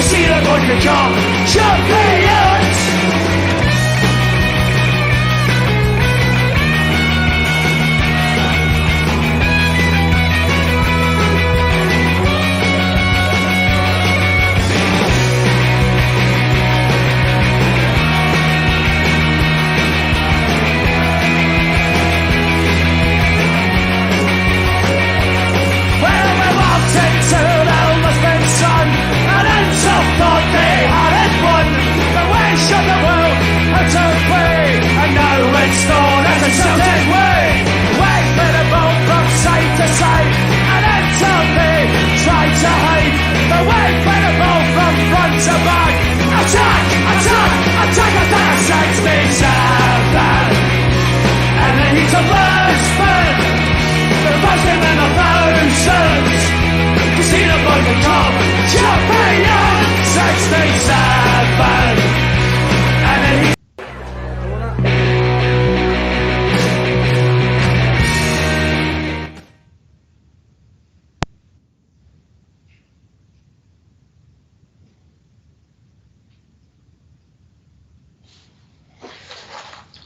see them going to become champions. Celtic way, wait for the ball from side to side, and then Celtic try to hide. The wait for the ball from front to back. Attack, attack, attack, attack, 67. And then he's a Bluesman, the buzzing in the thousands. To see the boy become champion, 67. And then he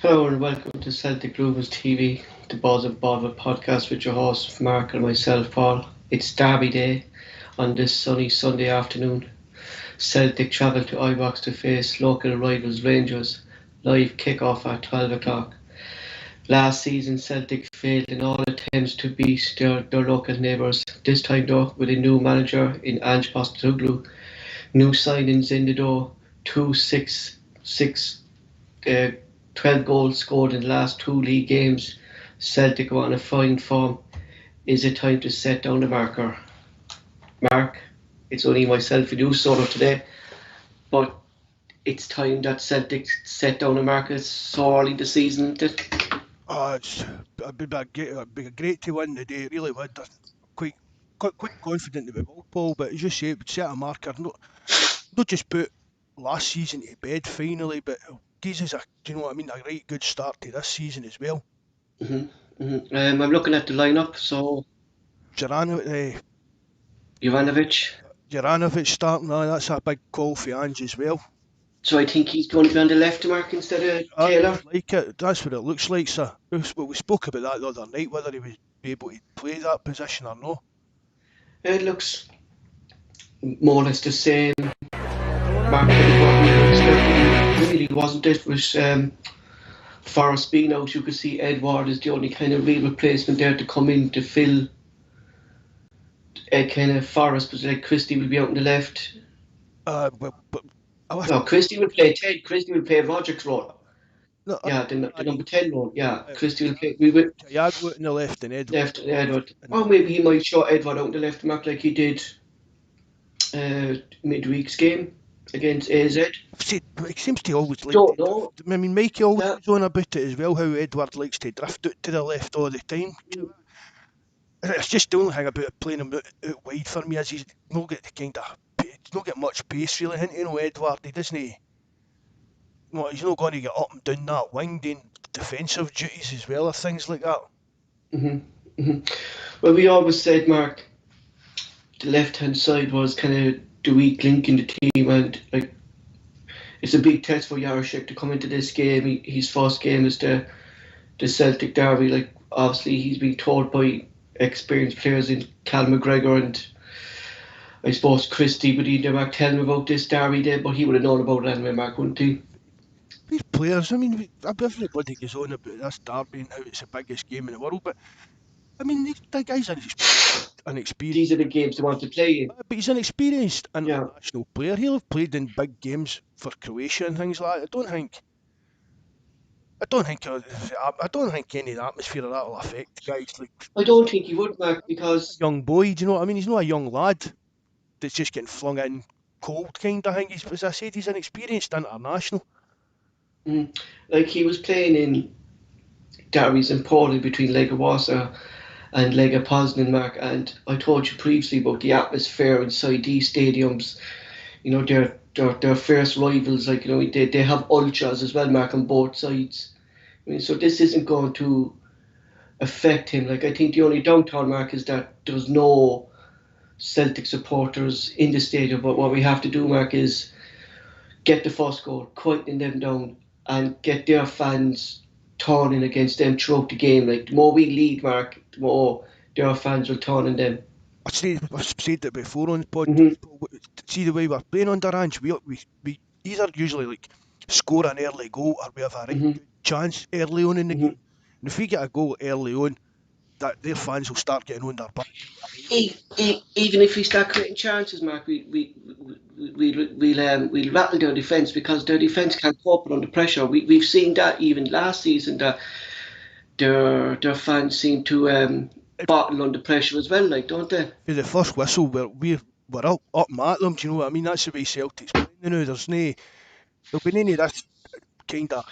Hello and welcome to Celtic Rumours TV, the Bawz Bovril Podcast with your hosts Mark and myself, Paul. It's Derby Day on this sunny Sunday afternoon. Celtic travel to Ibrox to face local rivals Rangers. Live kick-off at 12 o'clock. Last season Celtic failed in all attempts to beat their local neighbours. This time though, with a new manager in Ange Postecoglou, new signings in the door, 12 goals scored in the last 2 league games. Celtic are on a fine form. Is it time to set down the marker? Mark, it's only myself and you sort of today, but it's time that Celtic set down the marker so early this season, isn't it? It'd be great to win today, it really would. I'm quite confident that we will, Paul, but as you say, it would set a marker. Not just put last season to bed finally, but gives us a right good start to this season as well. I'm looking at the lineup, so Juranovic starting, that's a big call for Ange as well. So I think he's going to be on the left mark instead of Taylor? That's what it looks like, sir. We spoke about that the other night, whether he would be able to play that position or not. It looks more or less the same. Mark, what we were expecting really wasn't it? With Forrest being out, you could see Edward is the only kind of real replacement there to come in to fill kind of Forrest, but like Christie will be out on the left. Christie will play 10. Christie will play Roderick's role. No, the number 10 role. Christie will play. Thiago on the left and Edward. Or maybe he might show Edward out on the left mark like he did midweek's game against AZ. See, it seems to always like. Don't know. I mean, Mikey always goes on about it as well, how Edward likes to drift out to the left all the time. It's just the only thing about playing him out wide for me is he's not got much pace really, Edward. He doesn't. He's not going to get up and down that wing doing defensive duties as well or things like that. Well, we always said, Mark, the left-hand side was kind of the weak link in the team, and like it's a big test for Jarosik to come into this game. His first game is the Celtic Derby. Like obviously he's been told by experienced players in Cal McGregor and I suppose Christie, but he never tell him about this Derby day, but he would have known about it anyway, Mark, wouldn't he? These players, I mean, everybody goes on about this Derby and how it's the biggest game in the world, but I mean, the guy's inexperienced. These are the games they want to play in. But he's an experienced international player. He'll have played in big games for Croatia and things like that. I don't think any of the atmosphere of that will affect guys like. I don't think he would, Mark, because young boy. Do you know what I mean? He's not a young lad that's just getting flung in cold kind of thing. As I said, he's an experienced international. Like he was playing in derbies in Poland between Lega Warsaw and Lega Poznan, Mark, and I told you previously about the atmosphere inside these stadiums. You know, they're fierce rivals. Like, you know, they have ultras as well, Mark, on both sides. I mean, so this isn't going to affect him. Like, I think the only downtown, Mark, is that there's no Celtic supporters in the stadium. But what we have to do, Mark, is get the first goal, quieting them down, and get their fans turning against them throughout the game. Like, the more we lead, Mark, the more their fans will turn on them. I've said it before on the podcast. Mm-hmm. See the way we're playing under Ange, we either usually like score an early goal or we have a right Mm-hmm. good chance early on in the Mm-hmm. game. And if we get a goal early on, that their fans will start getting on their back. Even if we start creating chances, Mark, we'll rattle their defence because their defence can't cope under pressure. We've seen that even last season, that their fans seem to bottle under pressure as well, like, don't they? For the first whistle, we're up at them. Do you know what I mean? That's the way Celtic's playing now. There'll be any of this kind of.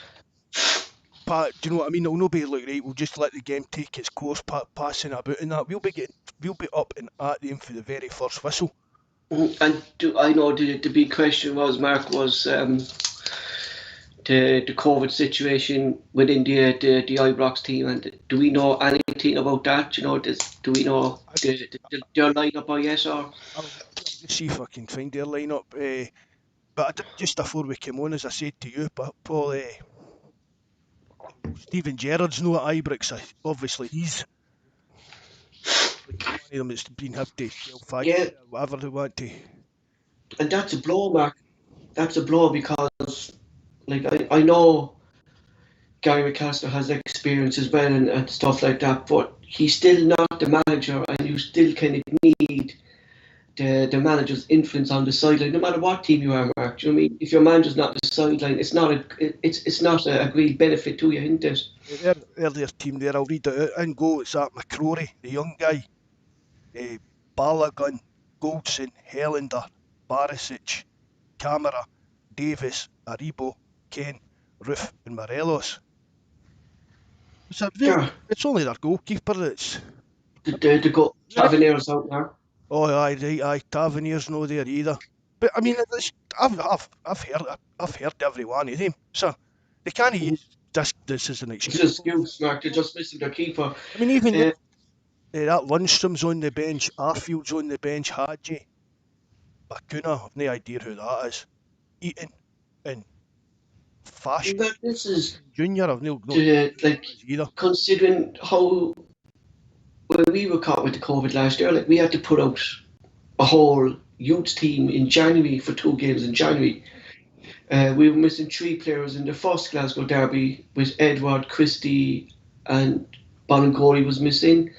Do you know what I mean? There'll not be like, right, we'll just let the game take its course, passing about and that. We'll be up and at them for the very first whistle. And I know the big question was, Mark, was the COVID situation within the Ibrox team, and do we know anything about that? You know, do we know their lineup or yes or? I'll just see if I can find their lineup. But I did, just before we came on, as I said to you, Paul, Stephen Gerrard's no at Ibrox. Obviously, he's one of them that's been have to sell Yeah. or whatever they want to. And that's a blow, Mark. That's a blow because, like, I know Gary McAllister has experience as well and stuff like that, but he's still not the manager, and you still kind of need the manager's influence on the sideline, no matter what team you are, Mark. Do you know what I mean? If your manager's not on the sideline, it's not a real benefit to you, isn't it? Their earlier team there, I'll read it out and go. It's that McCrory, the young guy, Balogun, Goldson, Helander, Barisic, Camara, Davis, Aribo, Kent, Roof and Morelos. It's only their goalkeeper that's... The go Taverniers out there. Oh, aye, Taverniers no there either. But I mean, I've heard every one of them, so they can't use this as an excuse. It's an excuse, Mark. They're just missing their keeper. I mean, even that Lundstrom's on the bench, Arfield's on the bench, Hadji, Bakuna, I've no idea who that is. Eaton and Fashion. But this is Junior, I've no like, either. considering how when we were caught with the COVID last year, like, we had to put out a whole youth team in January for 2 games in January. We were missing 3 players in the first Glasgow Derby with Edward, Christie and Bonangori was missing.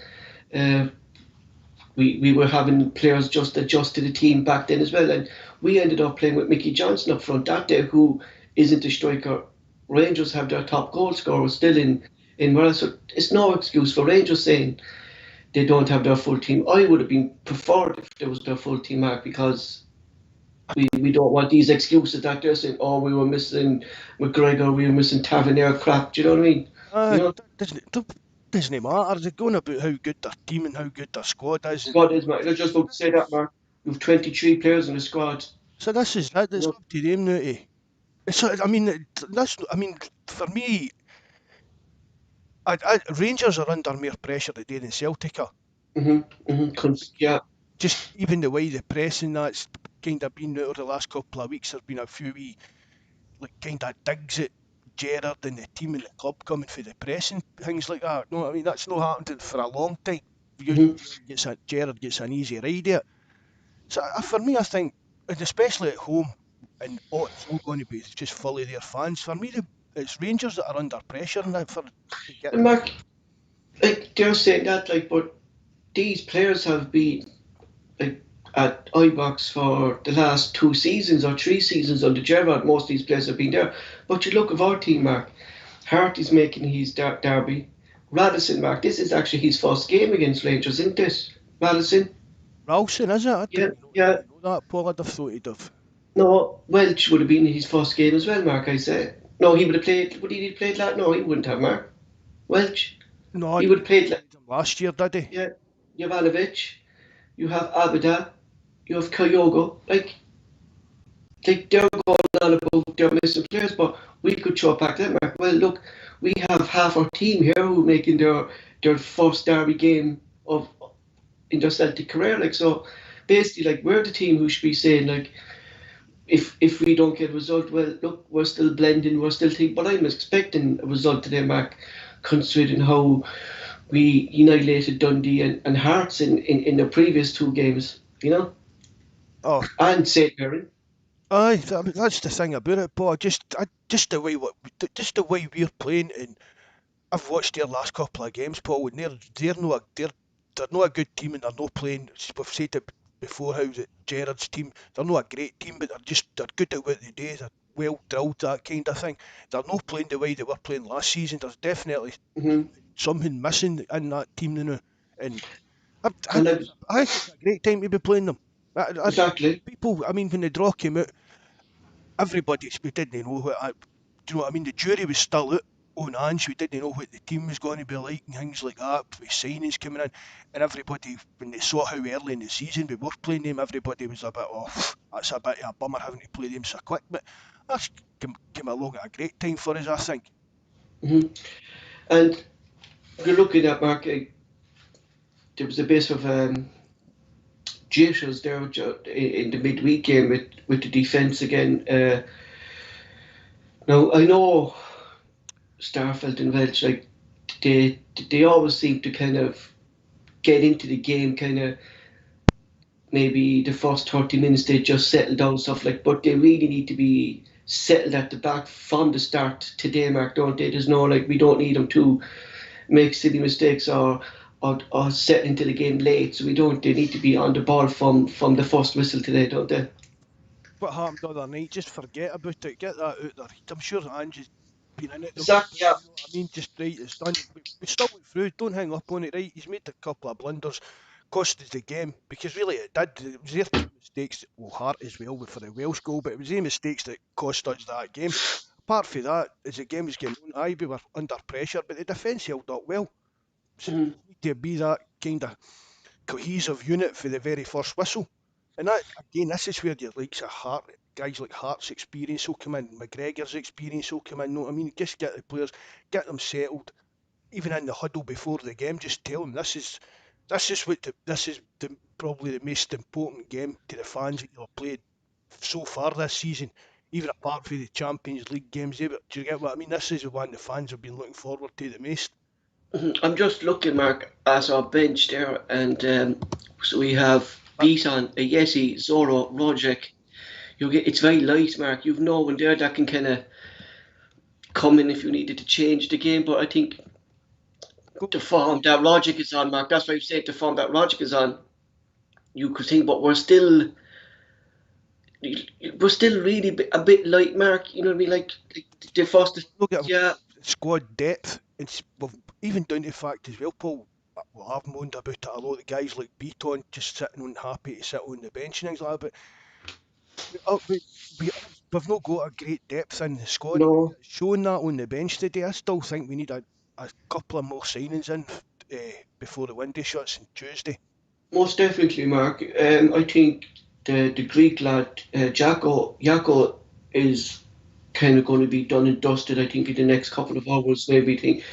We were having players just adjust to the team back then as well, and we ended up playing with Mickey Johnson up front that day, who isn't a striker. Rangers have their top goal scorer still in Wales, so it's no excuse for Rangers saying they don't have their full team. I would have been preferred if there was their full team, Mark, because we don't want these excuses that they're saying, oh, we were missing McGregor, we were missing Tavernier crap. Do you know what I mean? Doesn't matter. They're going about how good their team and how good their squad is. Squad is, Mark. I was just about to say that, Mark. We've 23 players in the squad. So this is it. It's up to them now for me, Rangers are under more pressure today than Celtic are. Yeah. Just even the way the pressing that's kind of been over the last couple of weeks, there's been a few wee kind of digs at Gerrard and the team and the club coming for the pressing, things like that. No, I mean, that's not happened for a long time. Gerrard gets an easy ride at it. So for me, I think, and especially at home, and it's all going to be just full of their fans. For me, it's Rangers that are under pressure now And Mark, like, they're saying that, like, but these players have been at Ibrox for the last 2 seasons or 3 seasons under Gerrard. Most of these players have been there. But you look at our team, Mark. Hart is making his derby. Radisson, Mark, this is actually his first game against Rangers, isn't it? Radisson? Ralston, is it? Yeah. Know that, Paul. I'd have thought he'd have. No, Welch would have been his first game as well, Mark, I say. No, he would have played. Would he have played that? No, he wouldn't have, Mark. Welch? No, he would have played last year, did he? Yeah. Jovanovic, you have Abada, you have Kyogo. Like they're going on about their missing players, but we could throw back that, Mark. Well, look, we have half our team here who are making their first derby game in their Celtic career. Like, so basically, like, we're the team who should be saying, like, if we don't get a result, well, look, we're still blending, we're still thinking. But I'm expecting a result today, Mark, considering how we annihilated Dundee and Hearts in the previous two games, Oh, and St. Mirren. aye, that's the thing about it, Paul. Just just the way we're playing, and I've watched their last couple of games, Paul, and they're not a good team, and they're not playing. We've said it before how that Gerrard's team, they're not a great team, but they're good at what they do. They're well drilled, that kind of thing. They're not playing the way they were playing last season. There's definitely Hmm. something missing in that team now, and And I, I think it's a great time to be playing them. exactly. People, I mean, when the draw came out, we didn't know do you know what I mean? The jury was still out on Ange. We didn't know what the team was going to be like and things like that. With signings coming in, and everybody, when they saw how early in the season we were playing them, everybody was a bit, that's a bit of a bummer having to play them so quick. But that's came along at a great time for us, I think. Hmm. And you're looking at, Mark, there was a bit of jitters there in the midweek game with the defence again. Now, I know Starfelt and Welch, like, they always seem to kind of get into the game, kind of maybe the first 30 minutes they just settle down, stuff like, but they really need to be settled at the back from the start today, Mark, don't they? There's no, like, we don't need them to make silly mistakes or set into the game late, so they need to be on the ball from the first whistle today, don't they? What happened the other night? Just forget about it. Get that out there. I'm sure Ange's been in it the week. Exactly, yeah. You know what I mean? Just right, it's done. We still went through. Don't hang up on it. Right, he's made a couple of blunders, cost us the game because really it did. It was their two mistakes. Well, Hart as well for the Welsh goal, but it was their mistakes that cost us that game. Apart from that, as the game was going on, aye, we were under pressure, but the defence held up well. So we Mhm. need to be that kind of cohesive unit for the very first whistle. And that again, this is where your likes of Hart, guys like Hart's experience will come in, McGregor's experience will come in. No, I mean, just get the players, get them settled, even in the huddle before the game. Just tell them this is probably the most important game to the fans that you've played so far this season. Even apart from the Champions League games, do you get what I mean? This is the one the fans have been looking forward to the most. I'm just looking, Mark, at our bench there, and so we have Beaton, Yeti, Zoro, Rojek. It's very light, Mark. You've no one there that can kind of come in if you needed to change the game. But I think the form that Rojek is on, Mark, that's why I said the form that Rojek is on, you could think, but we're still really a bit light, Mark. You know what I mean? Like the first, Look at yeah. squad depth, and even down to the fact as well, Paul. Well, I've moaned about it a lot. The guys like Beaton just sitting on happy to sit on the bench and things like that. But we, we've not got a great depth in the squad. No, Showing that on the bench today, I still think we need a couple of more signings in before the window shuts on Tuesday. most definitely, Mark. I think the Greek lad Yako is kind of going to be done and dusted. I think in the next couple of hours, maybe. Think.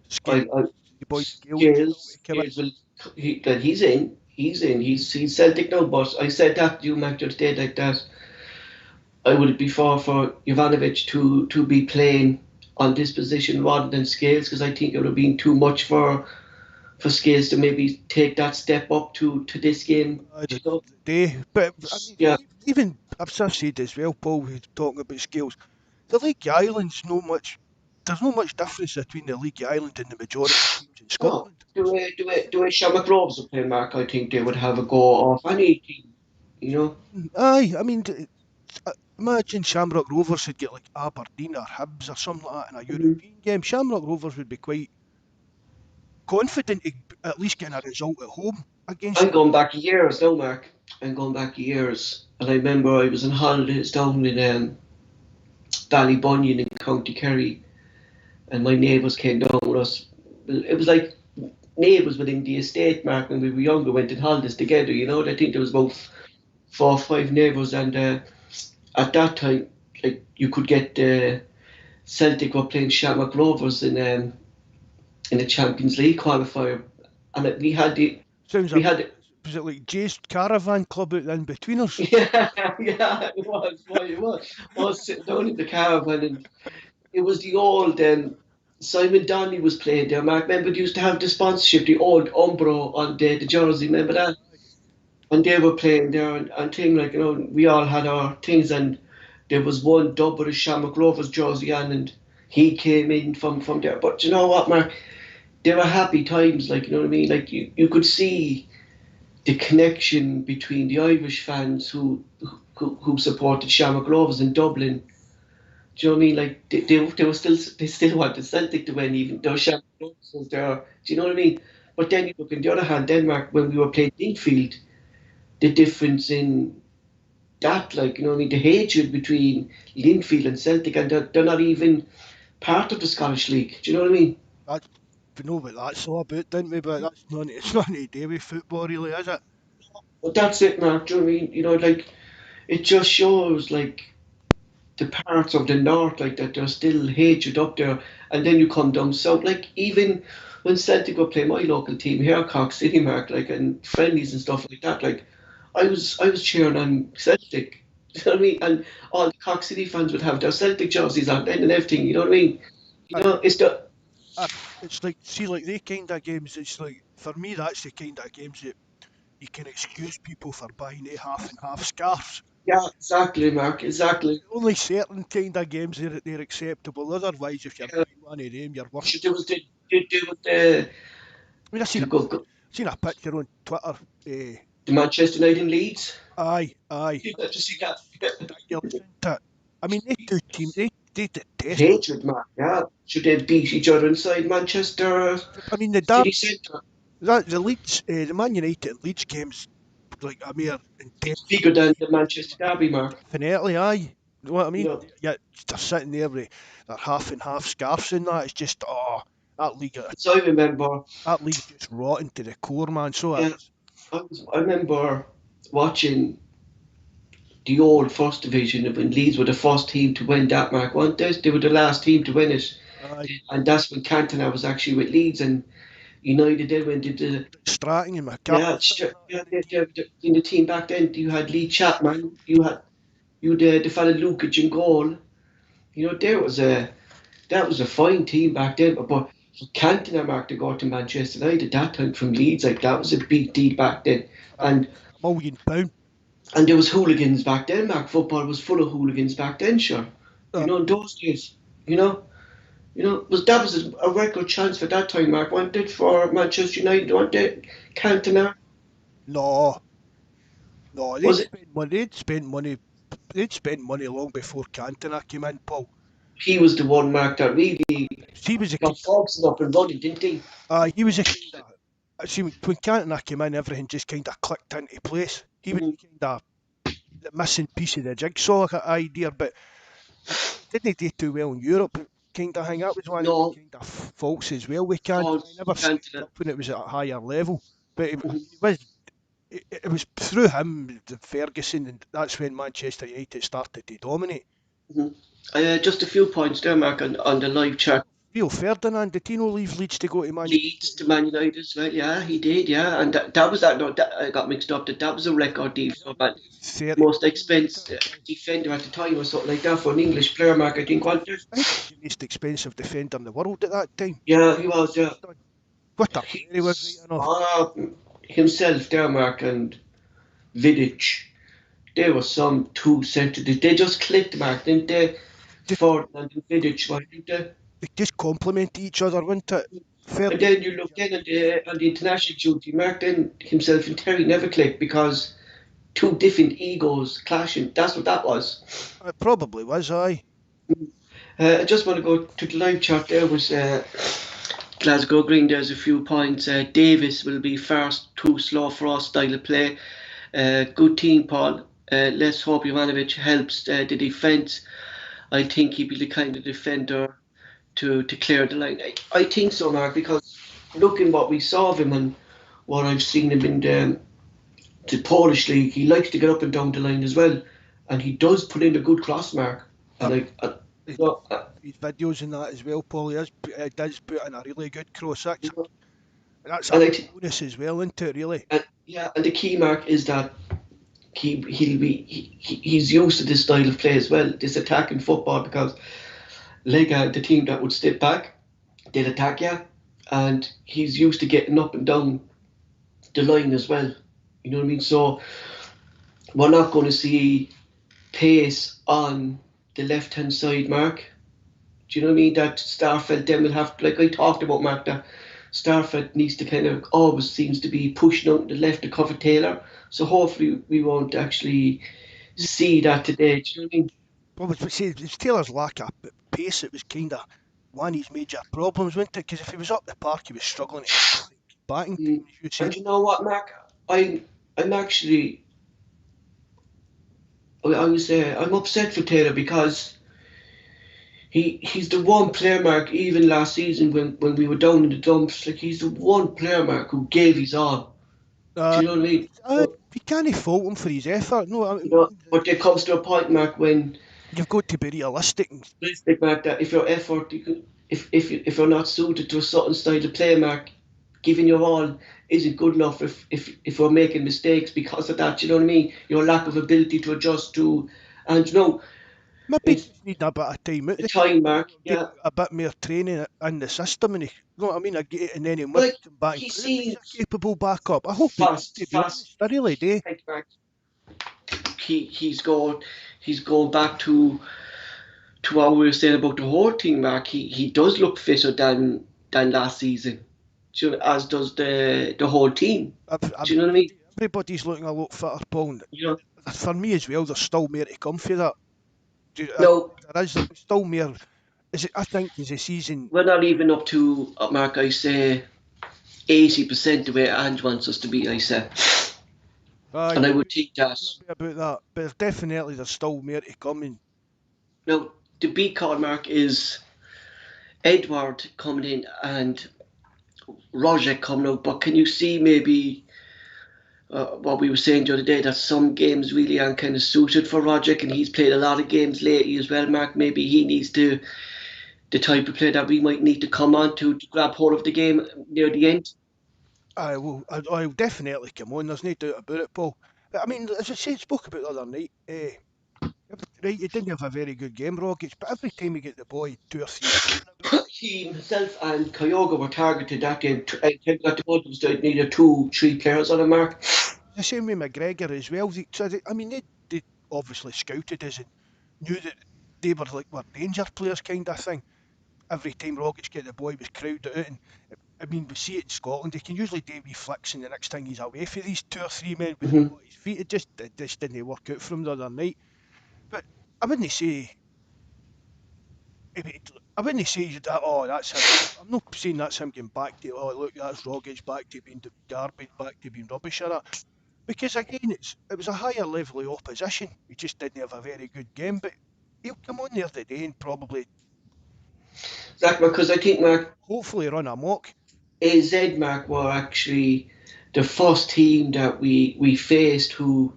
Scales, I the boy Scales, Scales will. He's in. He's Celtic now. But I said that to you, Mark, the other day, like that. I would be for Jovanovic to be playing on this position rather than Scales, because I think it would have been too much for Scales to maybe take that step up to this game. day. But I mean, Yeah. even I've said as well, Paul, who's talking about Scales. The League Islands, there's no much difference between the League Island and the majority of teams in No, Scotland. the way Shamrock Rovers will play, Mark, I think they would have a go off any team, you know. Aye, I mean, imagine Shamrock Rovers would get like Aberdeen or Hibs or something like that in a Mhm. European game. Shamrock Rovers would be quite confident of at least getting a result at home against I'm them. going back years now, Mark. I'm going back years, and I remember I was on holidays down in Ballybunion in County Kerry, and my neighbours came down with us. It was like neighbours within the estate, Mark, when we were younger, went on holidays together, you know. I think there was about 4 or 5 neighbours, and at that time, like, you could get Celtic were playing Shamrock Rovers in the Champions League qualifier, and we had the Sounds a we had Was it like Jay's Caravan Club out in betweeners? Yeah, yeah, it was. Boy, it was. I was sitting down in the caravan, and it was the old Simon Donnelly was playing there. Mark, remember they used to have the sponsorship, the old Umbro on the jersey. Remember that? And they were playing there, and thing like we all had our things, and there was one dub with a Shamrock Rovers jersey on, and he came in from there. But you know what, Mark? There were happy times, like you know what I mean. Like you could see the connection between the Irish fans who supported Shamrock Rovers in Dublin. Do you know what I mean? Like they still wanted Celtic to win, even though Shamrock Rovers was there. Do you know what I mean? But then you look on the other hand, Denmark, when we were playing Linfield, the difference in that, like, you know what I mean, the hatred between Linfield and Celtic, and they're not even part of the Scottish League. Do you know what I mean? We know what that's all about, didn't we? But it's not any to do with football, really, is it? But that's it, Mark. Do you know what I mean? Like, it just shows, like, the parts of the north, like, that there's still hatred up there, and then you come down south. Like, even when Celtic were playing my local team here, Cork City, Mark, like, and friendlies and stuff like that, like, I was cheering on Celtic. You know what I mean? And all the Cork City fans would have their Celtic jerseys on then and everything. You know what I mean? It's the It's like, see, like they kind of games, it's like, for me, that's the kind of games that you can excuse people for buying a half and half scarves. yeah, exactly, Mark, exactly. Only certain kind of games they're acceptable. Otherwise, if you're Yeah. buying one of them, you're worse. There was the I mean, I seen a picture on Twitter. the Manchester United and Leeds. Aye. Did you see that? Ridiculous, isn't it? I mean, they two teams, they detest. Hatred, Mark. Yeah, should they beat each other inside Manchester I mean, the City Centre? the Leeds, the Man United and Leeds games, like a mere intense. Bigger than the Manchester Derby, Mark. Definitely, aye. You know what I mean? Yeah. Yeah, they're sitting there with their half and half scarves and that. It's just, that league, So I remember, that league's just rotten to the core, man. So yeah, I remember watching the old First Division when Leeds were the first team to win that, Mark. Weren't they? They were the last team to win it. aye, And that's when Cantona was actually with Leeds, and United then went into the Stratton and McCarthy. in the team back then. You had Lee Chapman, you had the fella Lukic in goal. That was a fine team back then. But for Cantona, Mark, to go to Manchester United that time from Leeds, like that was a big deal back then. And £1 million. and there was hooligans back then, Mark. Football was full of hooligans back then, sure. In those days, that was a record chance for that time, Mark. Wasn't it for Manchester United? Wasn't it Cantona? No, Was it? They'd spent money long before Cantona came in, Paul. He was the one, Mark, that really He was a got Ferguson up and running, didn't he? he was a kind of. See, when Cantona came in, everything just kind of clicked into place. He was kind of the missing piece of the jigsaw idea, but didn't do too well in Europe. Kind of hang up was one No. of the kind of faults as well. We can't. Oh, I never stepped Cantona. up when it was at a higher level, but it was through him, the Ferguson, and that's when Manchester United started to dominate. Just a few points there, Mark, on the live chat. Rio Ferdinand, did he not leave Leeds to go to Man United? Leeds to Man United as well, yeah, he did, yeah. And that was that. No, that I got mixed up. That was a record deal for Man. 30. Most expensive defender at the time or something like that for an English player, Mark. I think, wasn't it? I think he was the most expensive defender in the world at that time. Yeah, he was. Yeah. What a player he was, right enough. Himself there, Mark, and Vidic. They were some two centres. They just clicked, Mark, didn't they? Ferdinand and Vidic, didn't they? They just complement each other, wouldn't it? And then you look then on the international duty, Mark, then himself and Terry never clicked because two different egos clashing. That's what that was. It probably was, aye. I just want to go to the live chat. There was Glasgow Green. There's a few points. Davis will be first, too slow for us style of play. Good team, Paul. Let's hope Ivanovic helps the defence. I think he'd be the kind of defender to clear the line. I think so, Mark, because looking what we saw of him and what I've seen him in the Polish league, he likes to get up and down the line as well, and he does put in a good cross, Mark. His videos and that as well, Paul, he does put in a really good cross. That's a bonus as well, isn't it, really? Yeah, and the key, Mark, is that he's used to this style of play as well, this attacking football, because like the team that would step back, they'll attack you, and he's used to getting up and down the line as well. You know what I mean? So we're not going to see pace on the left hand side, Mark. Do you know what I mean? That Starfelt then will have, like I talked about, Mark, that Starfelt needs to kind of always seems to be pushing out to the left to cover Taylor. So hopefully we won't actually see that today. Do you know what I mean? Well, it's Taylor's lack of pace. It was kind of one of his major problems, wasn't it? Because if he was up the park, he was struggling to keep batting. Mm. As you And said, you know what, Mark? I'm actually I'm upset for Taylor because he's the one player, Mark, even last season when we were down in the dumps, like he's the one player, Mark, who gave his all. Do uh, you know what I mean? we can't fault him for his effort. No, I You mean, know, but there comes to a point, Mark, when you've got to be realistic. realistic, Mark, that if your effort, if you're not suited to a certain style of play, Mark, giving your all isn't good enough. If we're making mistakes because of that, you know what I mean? Your lack of ability to adjust to, and you know, Maybe it's just need a bit of time out the the kid, time, Mark. get Yeah, a bit more training in the system, and you know what I mean. I get it, and then he must like come back and he prove that he's a seems capable backup. I hope he does, fast, to be fast. honest. I really do. Thanks, Mark. He's going back to what we were saying about the whole thing, Mark. He does look fitter than last season. Do you know, as does the whole team. Do you know what I mean? Everybody's looking a lot fitter, Paul. And You know, for me as well, there's still more to come for that. no, There is still more. Is it? I think as the season. we're not even up to Mark. I say 80% the way Ange wants us to be. I say, and I would think that Maybe about that, but definitely there's still more to come. And now the big call, Mark, is Edward coming in and Roger coming out. But can you see maybe what we were saying the other day, that some games really aren't kind of suited for Rogic, and he's played a lot of games lately as well, Mark. Maybe he needs to, the type of player that we might need to come on to grab hold of the game near the end. I'll definitely come on. There's no doubt about it, Paul. But I mean, as I said, spoke about the other night. Right, he didn't have a very good game, Rogic, but every time he get the ball, 2 or 3 He himself and Kyogo were targeted that game. I think that the both of us needed 2, 3 players on a Mark. the same with McGregor as well. I mean, they obviously scouted us and knew that they were danger players kind of thing. Every time Rogic get the ball, he was crowded out. And I mean, we see it in Scotland. He can usually do wee flicks, and the next thing he's away for these 2 or 3 men with the Mm-hmm. ball at his feet. It just didn't work out for him the other night. But I wouldn't say. I wouldn't say that. Oh, that's him. I'm not saying that's him getting back to. Oh, look, that's Rogic back to being garbage, back to being rubbish or that. Because again, it was a higher level of opposition. He just didn't have a very good game, but he'll come on there today and probably, Zach, because I think Mark, hopefully, run amok. AZ Mark were actually the first team that we faced who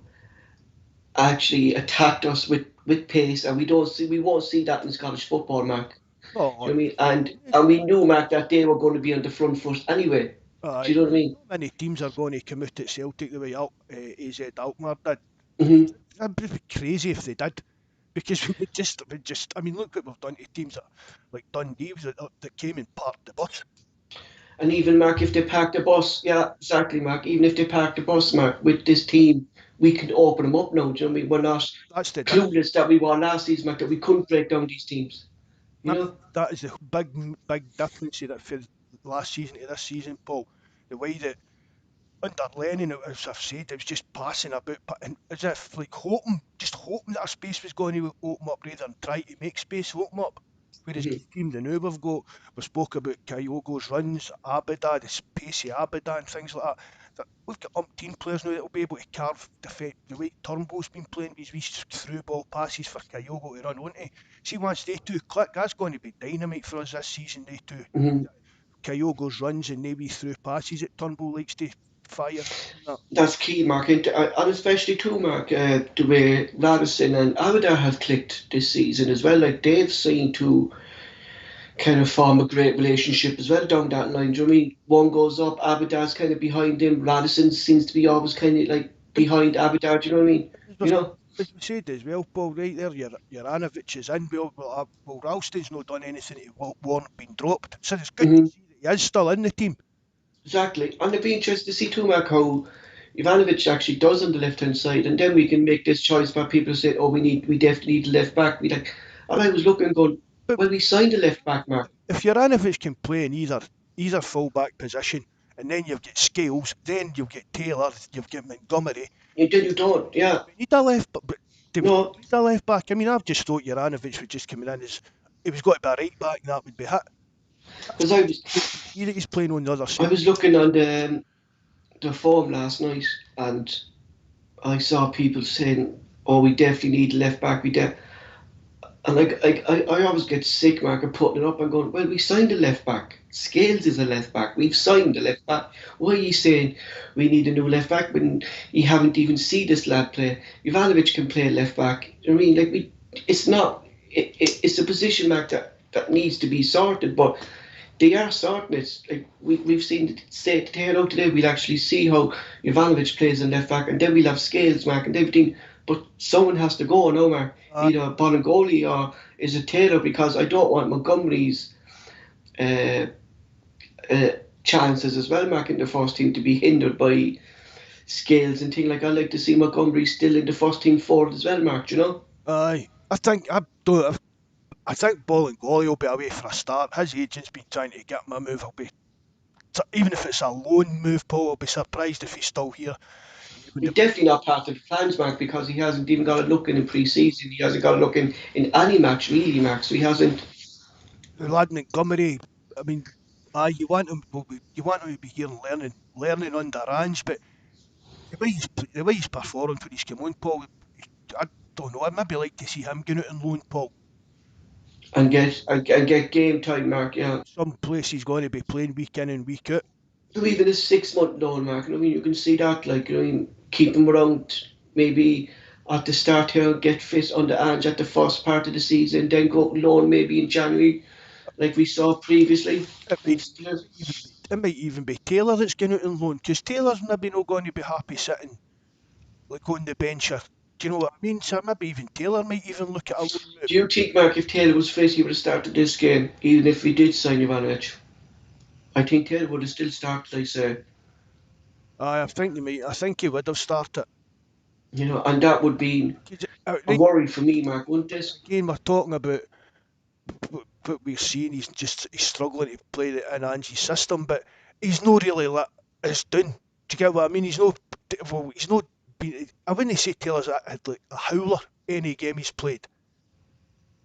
actually attacked us with pace, and we won't see that in Scottish football, Mark. Oh, Do you know what I mean? And we knew, Mark, that they were going to be on the front foot anyway. Do you know what I mean? not many teams are going to come out at Celtic the way AZ Alkmaar did. Mm-hmm. That'd be crazy if they did. Because we just, I mean, look what we've done to teams like Dundee that came and parked the bus. And even, Mark, if they park the bus, yeah, exactly, Mark. Even if they park the bus, Mark, with this team, we can open them up now. Do you know what I mean? We're not That's the clueless that we were last season, Mark, that we couldn't break down these teams. You know? that is the big difference that for last season to this season, Paul. The way that under Lennon, as I've said, it was just passing about, and as if like just hoping that our space was going to open up rather than trying to make space open up. Whereas Mm-hmm. this team, the new we spoke about Kyogo's runs, Abida, the pacey Abida and things like that. We've got umpteen players now that will be able to carve the way Turnbull's been playing these wee through ball passes for Kyogo to run, won't he? See, once they two click, that's going to be dynamite for us this season, they two. Mm-hmm. Kyogo's runs and maybe through passes that Turnbull likes to fire. That's key, Mark, and especially too, Mark, the way Radisson and Avida have clicked this season as well. Like they've seemed to kind of form a great relationship as well down that line. Do you know what I mean? One goes up, Abad's kind of behind him. Radisson seems to be always kind of like behind Abadar. Do you know what I mean? You know? As we said as well, Paul, right there, your Anavic is in. Well, Ralston's not done anything to warrant being dropped. So it's good to Hmm. see that he is still in the team. Exactly. And it'd be interesting to see too, Mark, how Ivanovic actually does on the left hand side, and then we can make this choice where people say, "Oh, we definitely need a left back." We like, and I was looking, going, But "Well, we signed a left back, Mark." if your Anavic can play in either full back position, and then you've got Scales, then you've got Taylor, you've got Montgomery. You don't, yeah. We need a left, but do we No, need a left back? I mean, I've just thought Juranovic was just coming in as he was got to be a right back, and that would be it. because Great to see that he's playing on the other I side. was looking on the form last night, and I saw people saying, "Oh, we definitely need a left back." And like I always get sick, Mark, of putting it up and going, "Well, we signed a left back. Scales is a left back. We've signed a left back. Why are you saying we need a new left back when you haven't even seen this lad play? Ivanovic can play left back. You know what I mean, like it's not. It's a position, Mark, that needs to be sorted, but." They are sorting it. Like we've seen say today today, we'll actually see how Ivanovic plays in left back, and then we'll have Scales, Mark, and everything. But someone has to go now, Mark. Uh, Either Bolingoli or is it Taylor? Because I don't want Montgomery's uh, chances as well, Mark, in the first team to be hindered by Scales and things like. I like to see Montgomery still in the first team forward as well, Mark. Do you know? aye, I think Bolingoli will be away for a start. His agent's been trying to get him a move. Even if it's a loan move, Paul, I'll be surprised if he's still here. He's definitely not part of the plans, Mark, because he hasn't even got a look in pre-season. He hasn't got a look in any match, really, Mark. So he hasn't. The lad Montgomery, I mean, you want him, you want him to be here and learning under Ange, but the way he's performed when he's come on, Paul, I don't know. I'd maybe like to see him going out on loan, Paul. And get game time, Mark. Yeah. Some place he's going to be playing week in and week out. So even a 6 month loan, Mark. I mean, you can see that. Like, I mean, keep him around maybe at the start here, get fit under Ange at the first part of the season, then go loan maybe in January, like we saw previously. It might even be Taylor that's going out on loan, because Taylor's maybe not going to be happy sitting like on the bench. Or, do you know what I mean? So maybe even Taylor might even look at a loan move. Do you think, Mark, if Taylor was fit, he would have started this game, even if we did sign Ivanovic? I think Taylor would have still started, I say. I think he might. I think he would have started. And that would be a Right, worry for me, Mark, wouldn't it? again, we're talking about what we're seeing. He's struggling to play in Angie's system, but he's not really let us down. Do you get what I mean? He's not been. I wouldn't say Taylor's had like a howler any game he's played.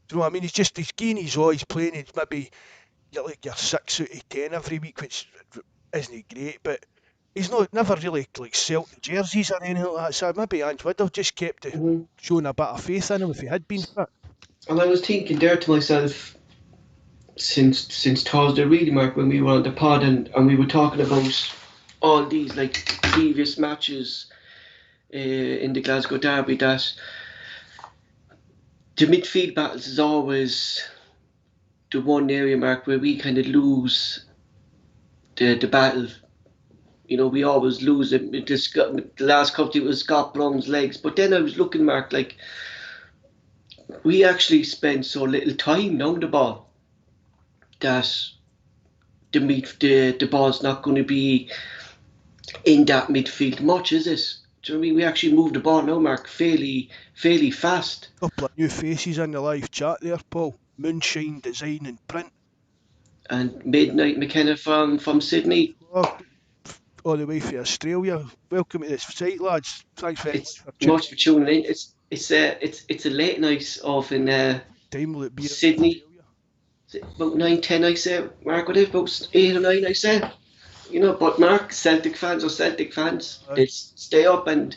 Do you know what I mean? He's getting his all. He's playing. He's maybe get like your 6 out of 10 every week, which isn't great, but he's never really like Celtic jerseys or anything like that. So maybe Ange would have just kept Hmm. showing a bit of faith in him if he had been fit. And I was thinking there to myself since Thursday, really, Mark, when we were on the pod and we were talking about all these like previous matches in the Glasgow Derby, that the midfield battles is always the one area, Mark, where we kind of lose the battle. We always lose it. The last couple it was Scott Brown's legs, but then I was looking, Mark, like we actually spend so little time on the ball that the ball's not going to be in that midfield much, is it? Do you know what I mean? We actually move the ball now, Mark, fairly fast. Couple of new faces in the live chat there, Paul. Moonshine Design and Print. And Midnight McKenna from Sydney. Oh, all the way from Australia. Welcome to this site, lads. Thanks very It's much for tuning much for tuning in. It's a late night off in Time will it be in Sydney. Australia? About 9-10, I say, Mark. What is it? About 8 or 9, I say. But Mark, Celtic fans are Celtic fans. Aye. They'll stay up and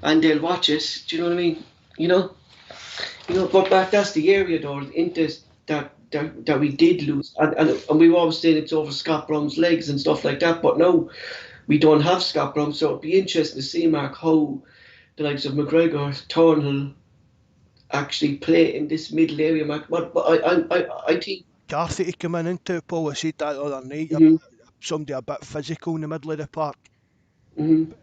they'll watch us. Do you know what I mean? But Mark, that's the area though, into that we did lose, and we were always saying it's over Scott Brown's legs and stuff like that. But no, we don't have Scott Brown, so it'd be interesting to see, Mark, how the likes of McGregor, Thornhill actually play in this middle area, Mark. But I think Carthy to come in into it, Paul. I said that the other night. Mhm. Somebody a bit physical in the middle of the park. Mhm.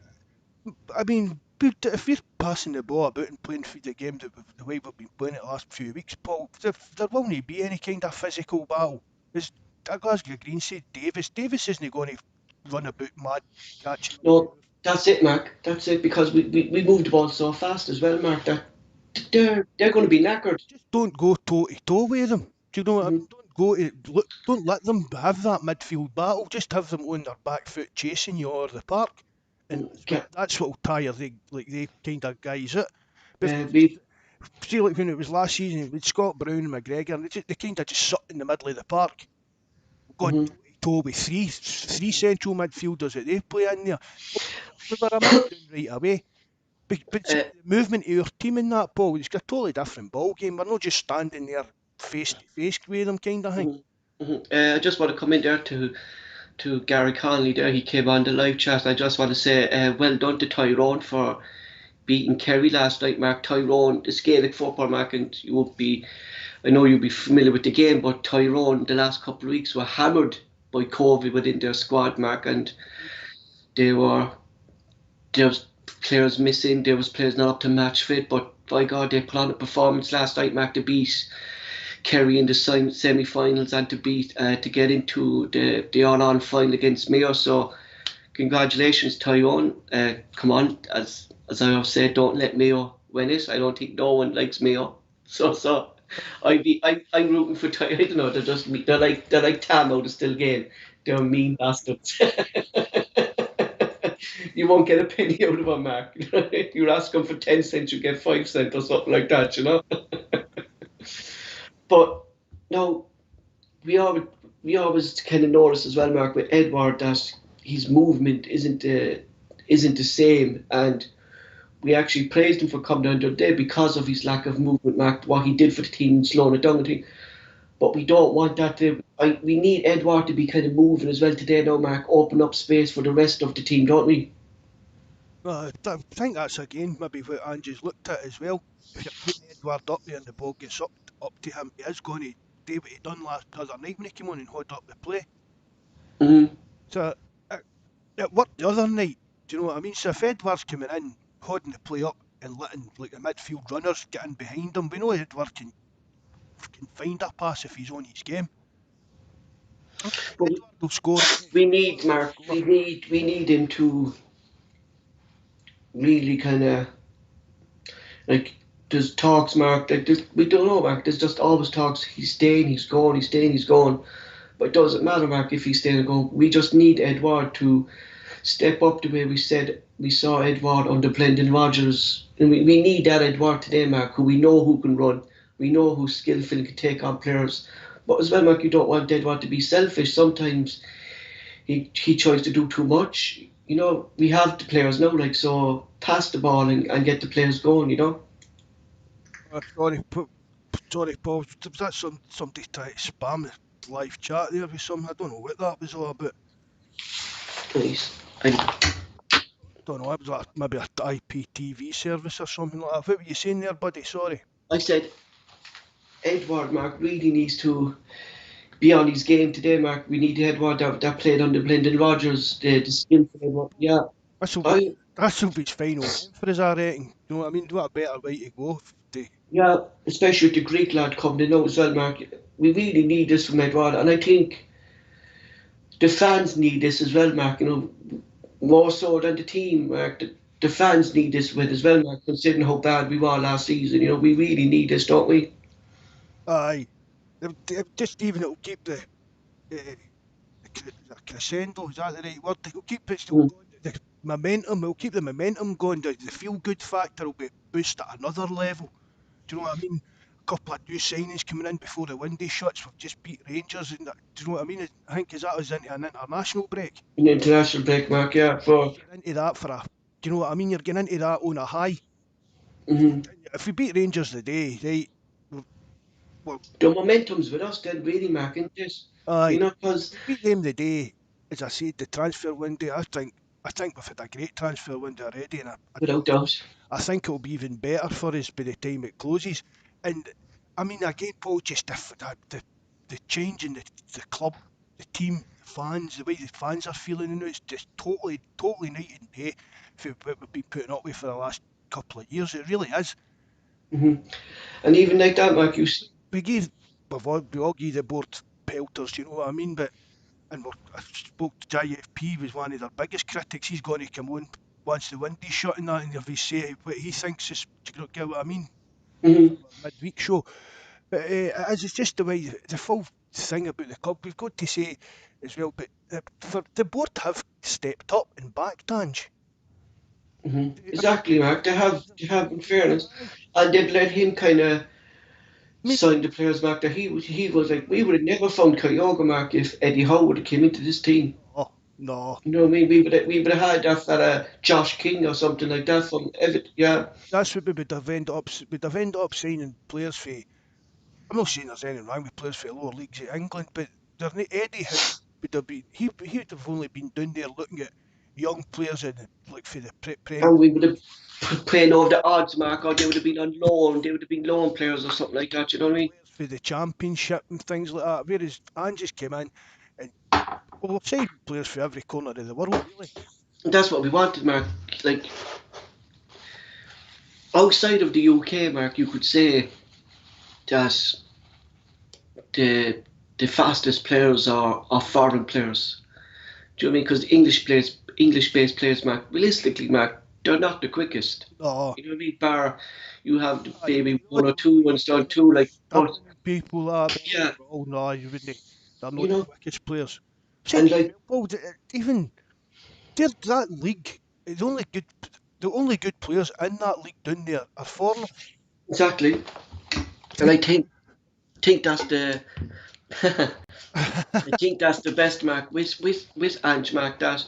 I mean, but if you're passing the ball about and playing through the game the way we've been playing it the last few weeks, Paul, there won't be any kind of physical battle. As Glasgow Green said, Davis isn't going to run about mad catching. No, that's it, Mark. That's it, because we moved the ball so fast as well, Mark, that they're going to be knackered. Just don't go toe to toe with them. Do you know what I Mhm. mean? Don't let them have that midfield battle. Just have them on their back foot chasing you all over the park, and Ca- that's what'll tire they kind of guys out. But we see, like when it was last season with Scott Brown and McGregor, they kind of just sat in the middle of the park, going mhm. toe to toe with three central midfielders that they play in there. We were a man down right away. But see, uh, the movement of your team in that ball, it's a totally different ball game. We're not just standing there face to face with them, kind of thing. mhm, mhm. I just want to come in there to Gary Conley there. He came on the live chat. I just want to say well done to Tyrone for beating Kerry last night, Mark. Tyrone, the Gaelic football, Mark, and I know you'll be familiar with the game, but Tyrone the last couple of weeks were hammered by COVID within their squad, Mark, and they were there was players missing, there was players not up to match fit, but by God, they put on a performance last night, Mark, to beat Kerry in the semi-finals and to get into the all-on final against Mayo. So congratulations, Tyrone. Come on, as I have said, don't let Mayo win it. I don't think no one likes Mayo. So I'm rooting for Tyrone. I don't know. They're like Tam out of Still Game. They're mean bastards. You won't get a penny out of them, Mark. You ask them for 10 cents, you get 5 cents or something like that, you know. But no, we always we always kind of notice as well, Mark, with Edward, that his movement isn't the same, and we actually praised him for coming down today because of his lack of movement, Mark. What he did for the team, slowing it down, and thing. But we don't want that to. We need Edward to be kind of moving as well today, now, Mark. Open up space for the rest of the team, don't we? I think that's again maybe what Angie's looked at as well. If you're putting Edward up there and the ball gets up to him, he is going to do what he done last other night when he came on and held up the play. Mm-hmm. So it worked the other night. Do you know what I mean? So if Edward's coming in, holding the play up and letting like the midfield runners get in behind him, we know Edward can find a pass if he's on his game. But Edward will score. we need Mark. We need him to really kind of like. There's talks, Mark. Like we don't know, Mark. There's just always talks. He's staying. He's going. He's staying. He's going. But it doesn't matter, Mark, if he's staying or going. We just need Edward to step up the way we said we saw Edward under Brendan Rodgers. And we need that Edward today, Mark, who we know who can run. We know who's skillful and can take on players. But as well, Mark, you don't want Edward to be selfish. Sometimes he tries to do too much. You know, we have the players now, like, so pass the ball and get the players going, you know. Sorry, Paul. Was that somebody trying to spam the live chat there with something? I don't know what that was all about. Please. I, Don't know. It was like maybe a IPTV service or something like that. What were you saying there, buddy? Sorry. I said Edward, Mark, really needs to be on his game today, Mark. We need Edward that played under Brendan Rodgers, the skillful Edward. Yeah, This'll be I this'll be his final game for us, I reckon. You know what I mean? What a better way to go. yeah, especially with the Greek lad coming in now as well, Mark. We really need this from Edward, and I think the fans need this as well, Mark. You know, more so than the team, Mark. The fans need this with as well, Mark. Considering how bad we were last season, you know, we really need this, don't we? Aye. Just even it'll keep crescendo, is that the right word? It'll keep it still Mm. going. The momentum, it'll keep the momentum going. The feel good factor will be boosted at another level. Do you know what I mean? A couple of new signings coming in before the window shuts. We've just beat Rangers. And do you know what I mean? I think is that us into an international break. An international break, Mark. Yeah, for Get into that for a. Do you know what I mean? You're getting into that on a high. mhm. If we beat Rangers today, right? Well, The momentum's with us then, really, Mark, isn't it? You aye. know, because Beat them today, as I said, the transfer window. I think we've had a great transfer window already, and without doubt. I think it'll be even better for us by the time it closes. And I mean, again, Paul, just the the change in the club, the team, the fans, the way the fans are feeling, it's just totally night and day for what we've been putting up with for the last couple of years. It really is. And even like that, Mark, We all gave the board pelters, you know what I mean? But I spoke to JFP, was one of their biggest critics. He's going to come on once the wind is shut and that, and if he say what he thinks is, do you get what I mean? Midweek show. But it's just the way, the full thing about the club. We've got to say as well, but for the board have stepped up and backed Ange. Exactly, Mark. They have, in fairness, and they've let him kind of sign the players, Mark. That he was like, we would have never found Kyogo, Mark, if Eddie Howe would have came into this team. Oh, no. You know what I mean? We would have had that fella Josh King or something like that from Everton. Yeah. That's what we would have ended up. We'd have ended up signing players for. I'm not saying there's anything wrong with players for the lower leagues in England, but Eddie would have been. He would have only been down there looking at young players in like for the Premier. And we would have playing over the odds, Mark, or they would have been on loan. They would have been loan players or something like that. You know what I mean? For the championship and things like that. Whereas Ange just came in and we've signed players for every corner of the world, really. And that's what we wanted, Mark. Like outside of the UK, Mark, you could say that the fastest players are foreign players. Do you know what I mean? Because English-based players, Mark, realistically, Mark, they're not the quickest. Oh. You know what I mean? Bar, you have maybe one or two ones done too, like. People are. Yeah. Oh no, you wouldn't. They're not the quickest players. And like, even there's that league. The only good players in that league down there are foreigners. Exactly. And I think that's the. I think that's the best, Mark, with Ange, Mark, that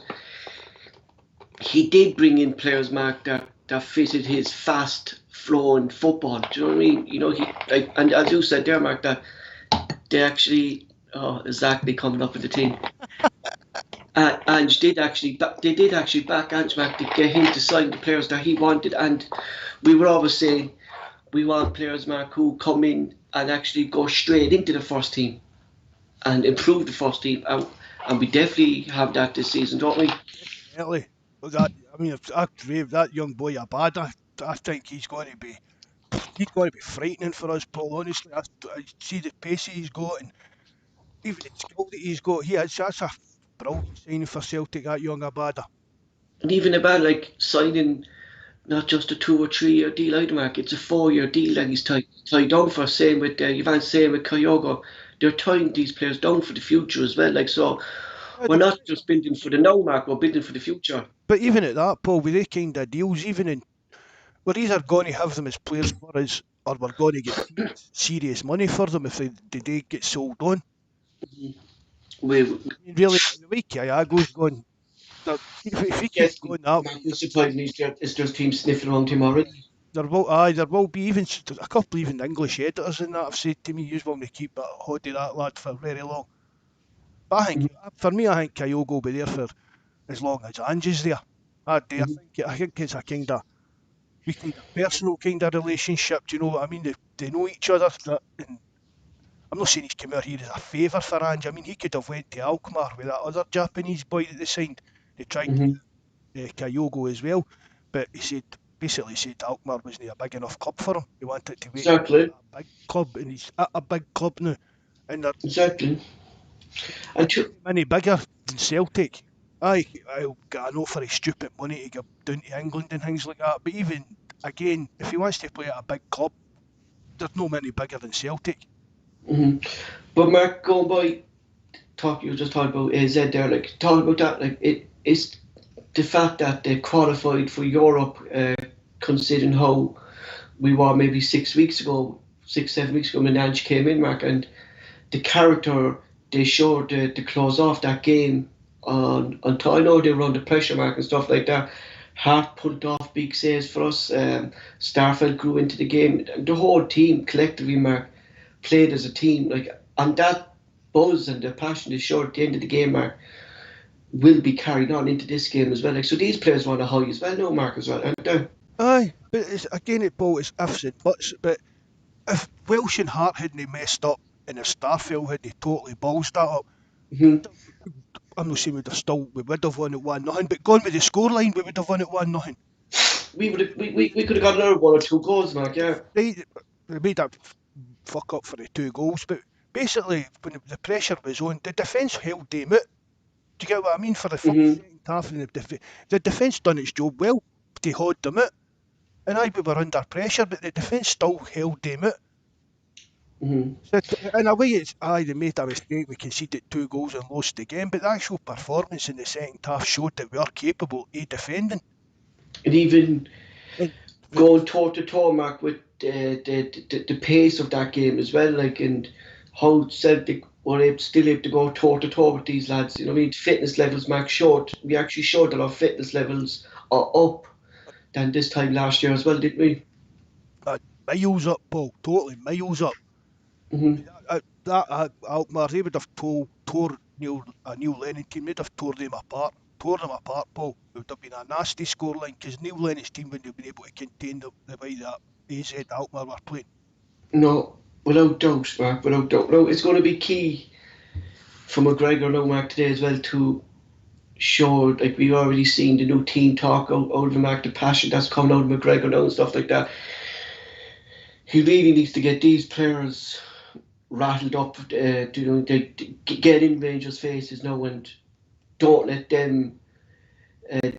he did bring in players, Mark, that fitted his fast flowing football. Do you know what I mean? You know, and as you said there, Mark, that they actually exactly coming up with the team. Ange did actually back Ange, Mark, to get him to sign the players that he wanted, and we were always saying we want players, Mark, who come in and actually go straight into the first team and improve the first team, and we definitely have that this season, don't we? Definitely. If that young boy Abada, I think he's going to be frightening for us, Paul. Honestly, I see the pace he's got, and even the skill that he's got. That's a brilliant signing for Celtic. That young Abada. And even about like signing not just a 2 or 3 year deal either, Mark. It's a 4-year deal that he's tied down for. Same with same with Kyogo. They're tying these players down for the future as well. Like, so we're not just building for the now, Mark, we're building for the future. But even at that, Paul, with they kind of deals, we're either going to have them as players for us, or we're going to get serious money for them if they get sold on. Really, the way Kyogo's going, if he keeps going that way, it's surprising is there's teams sniffing around him already. There will be even a couple even English editors in that have said to me, you want to keep that hold of that lad for very long. But I think, for me, I think Kyogo will be there for as long as Ange is there. I think it's a kind of personal kind of relationship. Do you know what I mean? They know each other. And I'm not saying he's come out here as a favour for Ange. I mean, he could have went to Alkmaar with that other Japanese boy that they signed. They tried to get Kyogo as well, but he basically said Alkmaar wasn't a big enough club for him. He wanted to wait Exactly. a big club, and he's at a big club now. And exactly. And many bigger than Celtic. I'll get an offer of stupid money to go down to England and things like that. But even, again, if he wants to play at a big club, there's no many bigger than Celtic. But Mark, going by you just talked about AZ there, like talking about that, like it's the fact that they qualified for Europe, considering how we were maybe 7 weeks ago when Ange came in, Mark, and the character they showed to close off that game on I know they were under pressure, Mark, and stuff like that. Hart pulled off big saves for us. Starfelt grew into the game. The whole team collectively, Mark, played as a team. Like, and that buzz and the passion they showed at the end of the game, Mark, will be carried on into this game as well. Like, so these players want to high as well, no, Mark, as well, aren't they? Aye, but it's ifs and buts. But if Welsh and Hart hadn't messed up, and if Starfield had they totally balls that up, Mm-hmm. I'm not saying we would have won at 1-0, but gone with the scoreline, we would have won at 1-0. We could have got another 1 or 2 goals, Mark. Yeah. They made that fuck up for the 2 goals, but basically when the pressure was on, the defence held them out. Do you get what I mean? For the full Mm-hmm. second half, and the defence done its job well. They held them out, and we were under pressure, but the defence still held them out. Mm-hmm. So in a way, it's they made a mistake. We conceded 2 goals and lost the game, but the actual performance in the second half showed that we are capable of defending. And even And going toe to toe, Mark, with the pace of that game as well, like, and how Celtic were still able to go toe to toe with these lads. You know what I mean? Fitness levels, Mark, we actually showed that our fitness levels are up than this time last year as well, didn't we? miles up, Paul. Totally miles up. Mm-hmm. Alkmaar, they would have tore Neil Lennon team. They'd have tore them apart. Paul. It would have been a nasty scoreline because Neil Lennon's team wouldn't have been able to contain the way that AZ Alkmaar were playing. No, without doubt, Mark, without doubt. No, it's going to be key for McGregor now, Mark, today as well to show, like, we've already seen the new team talk out of the Mark, the passion that's coming out of McGregor now and stuff like that. He really needs to get these players rattled up, they get in Rangers' faces now and don't let them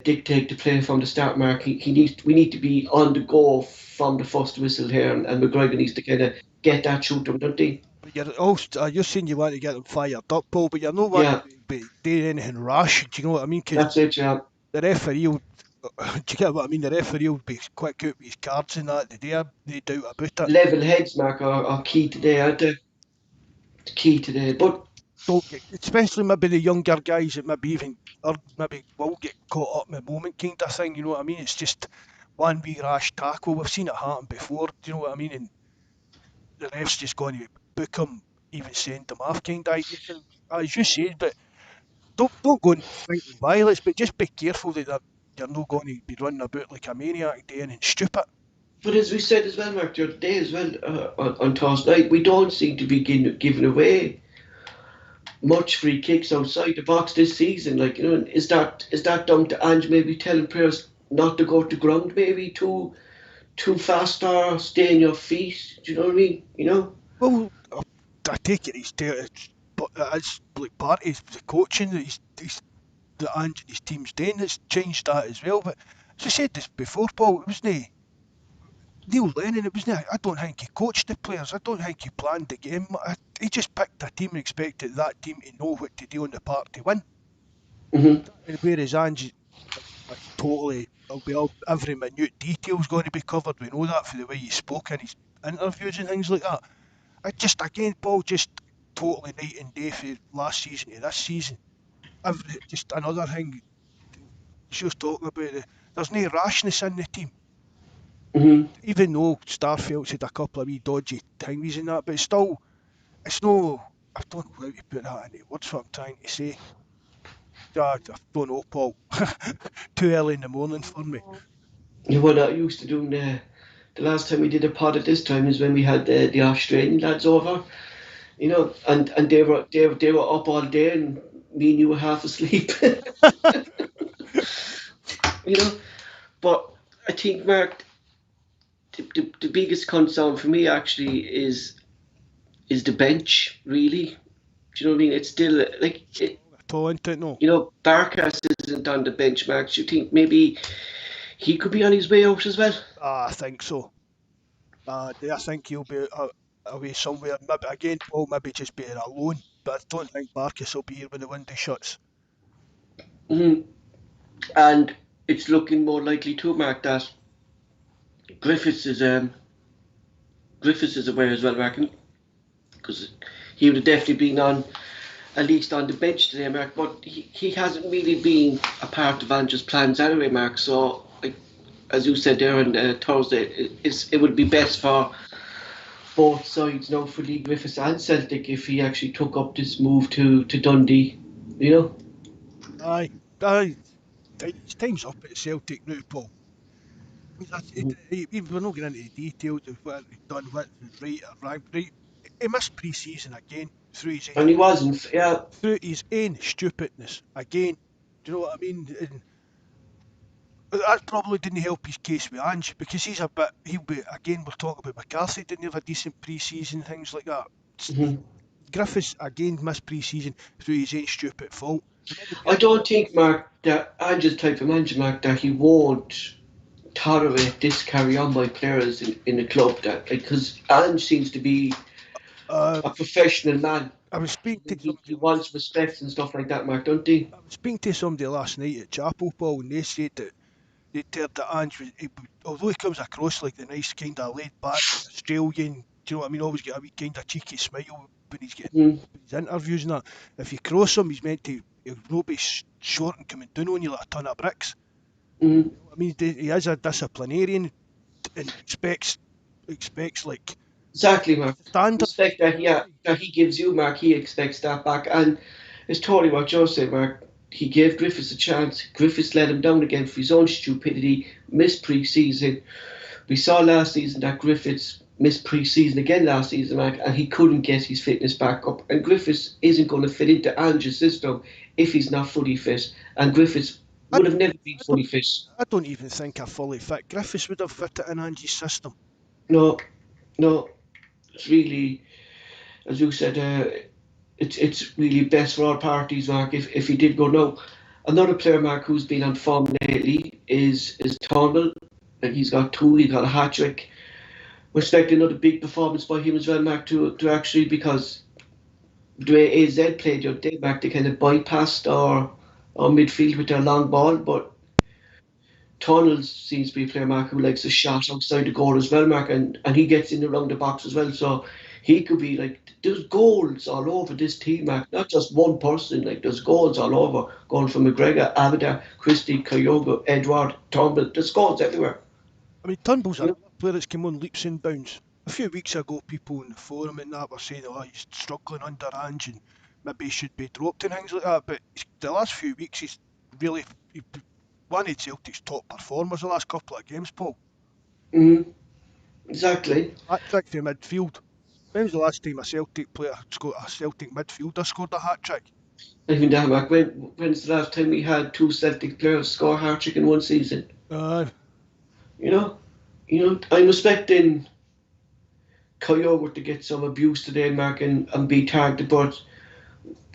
dictate the play from the start, Mark. We need to be on the go from the first whistle here, and McGregor needs to kind of get that shoot them, don't they? But you're saying you want to get them fired up, Paul, but you're not wanting to be doing anything rash. Do you know what I mean? Because that's it, yeah. the referee will, do you get what I mean? The referee will be quick out with his cards and that. They doubt about it. Level heads, Mark, are key today, aren't they? The key today, but especially maybe the younger guys that maybe will get caught up in the moment kind of thing. You know what I mean? It's just one wee rash tackle. We've seen it happen before. Do you know what I mean? And the ref's just going to book them, even send them off kind of idea. As you said, but don't go and fighting violence, but just be careful that you're not going to be running about like a maniac doing anything stupid. But as we said as well, Mark, the other day as well, on Thursday night, we don't seem to be giving away much free kicks outside the box this season. Like, you know, is that down to Ange maybe telling players not to go to ground maybe too fast or stay on your feet? Do you know what I mean? You know? Well, I take it it's like part of the coaching that he's that Ange and his team's doing that's changed that as well. But as I said this before, Paul, it wasn't Neil Lennon. It wasn't. I don't think he coached the players. I don't think he planned the game. He just picked a team and expected that team to know what to do on the park to win. Mm-hmm. Whereas Ange, totally, every minute detail's going to be covered. We know that for the way he spoke in his interviews and things like that. Again, Paul, just totally night and day for last season to this season. Just another thing she was talking about, there's no rashness in the team. Mm-hmm. Even though Starfield's had a couple of wee dodgy thingies and that, but it's no, I don't know how to put that in words, what I'm trying to say. I don't know, Paul. Too early in the morning for me. You know what I used to do the last time we did a pod at this time is when we had the Australian lads over, you know, and they were up all day and me and you were half asleep. You know, but I think, Mark, the biggest concern for me actually is the bench, really. Do you know what I mean? It's still like No. You know, Barkas isn't on the bench, Mark. Do you think maybe he could be on his way out as well? I think so. I think he'll be away somewhere. Maybe again, Paul, maybe just being alone. But I don't think Barkas will be here when the window shuts. Mm-hmm. And it's looking more likely too, Mark, that Griffiths is away as well, Mark, because he would have definitely been on, at least on the bench today, Mark. But he hasn't really been a part of Andrew's plans anyway, Mark. So, like, as you said there on Thursday, it would be best for both sides now, for Lee Griffiths and Celtic, if he actually took up this move to Dundee. You know. Aye. His time's up at Celtic now, Paul. We're not getting into the details of what he's done, what was right or wrong. Right. he missed pre-season again through his And he wasn't, own stupidness again. Do you know what I mean? And that probably didn't help his case with Ange because he'll be again. We're talking about McCarthy didn't have a decent pre-season, things like that. Mhm. Griffiths again missed pre-season through his own stupid fault. I don't think, Mark, that Ange's type of manager, Mark, that he won't tolerate this carry on by players in the club, that because Ange seems to be Uh, a professional man. I was speaking to He somebody. wants respect and stuff like that, Mark, don't he? I was speaking to somebody last night at Chapel, Paul, and they said that they heard that Ange although he comes across like the nice kind of laid back Australian, do you know what I mean? Always get a wee kind of cheeky smile when he's getting Mm, his interviews and that. If you cross him, he's meant to. He'll not be short and coming down on you like a ton of bricks. mm. I mean, he is a disciplinarian and expects like Exactly, Mark. standard. Respect that he gives you, Mark, he expects that back. And it's totally what Joe said, Mark. He gave Griffiths a chance. Griffiths let him down again for his own stupidity, missed pre-season. We saw last season that Griffiths missed pre-season again last season, Mark, and he couldn't get his fitness back up. And Griffiths isn't going to fit into Ange's system if he's not fully fit. And Griffiths would have never been fully fit. I don't even think a fully fit Griffiths would have fit it in Ange's system. No, it's really, as you said, it's really best for all parties, Mark. If he did go now, another player, Mark, who's been on form lately is Turnbull, and he's got two. He got a hat trick. We're expecting another big performance by him as well, Mark. To actually because the way AZ played the other day, Mark, they kind of bypassed our midfield with their long ball, but Tunnel seems to be a player, Mark, who likes a shot outside the goal as well, Mark, and he gets in around the box as well. So he could be like, there's goals all over this team, Mark. Not just one person, like there's goals all over. Going from McGregor, Abida, Christie, Kyogo, Edward, Turnbull. There's goals everywhere. I mean, Turnbull's a player that's come on leaps and bounds. A few weeks ago, people in the forum and that were saying, oh, he's struggling under Ange and maybe he should be dropped and things like that. But the last few weeks, he's really one of Celtic's top performers the last couple of games, Paul. Exactly. Hat trick for midfield. When was the last time a Celtic midfielder scored a hat trick? Even that, Mark. When's the last time we had two Celtic players score a hat trick in one season? You know, I'm expecting Kyogo to get some abuse today, Mark, and be targeted, but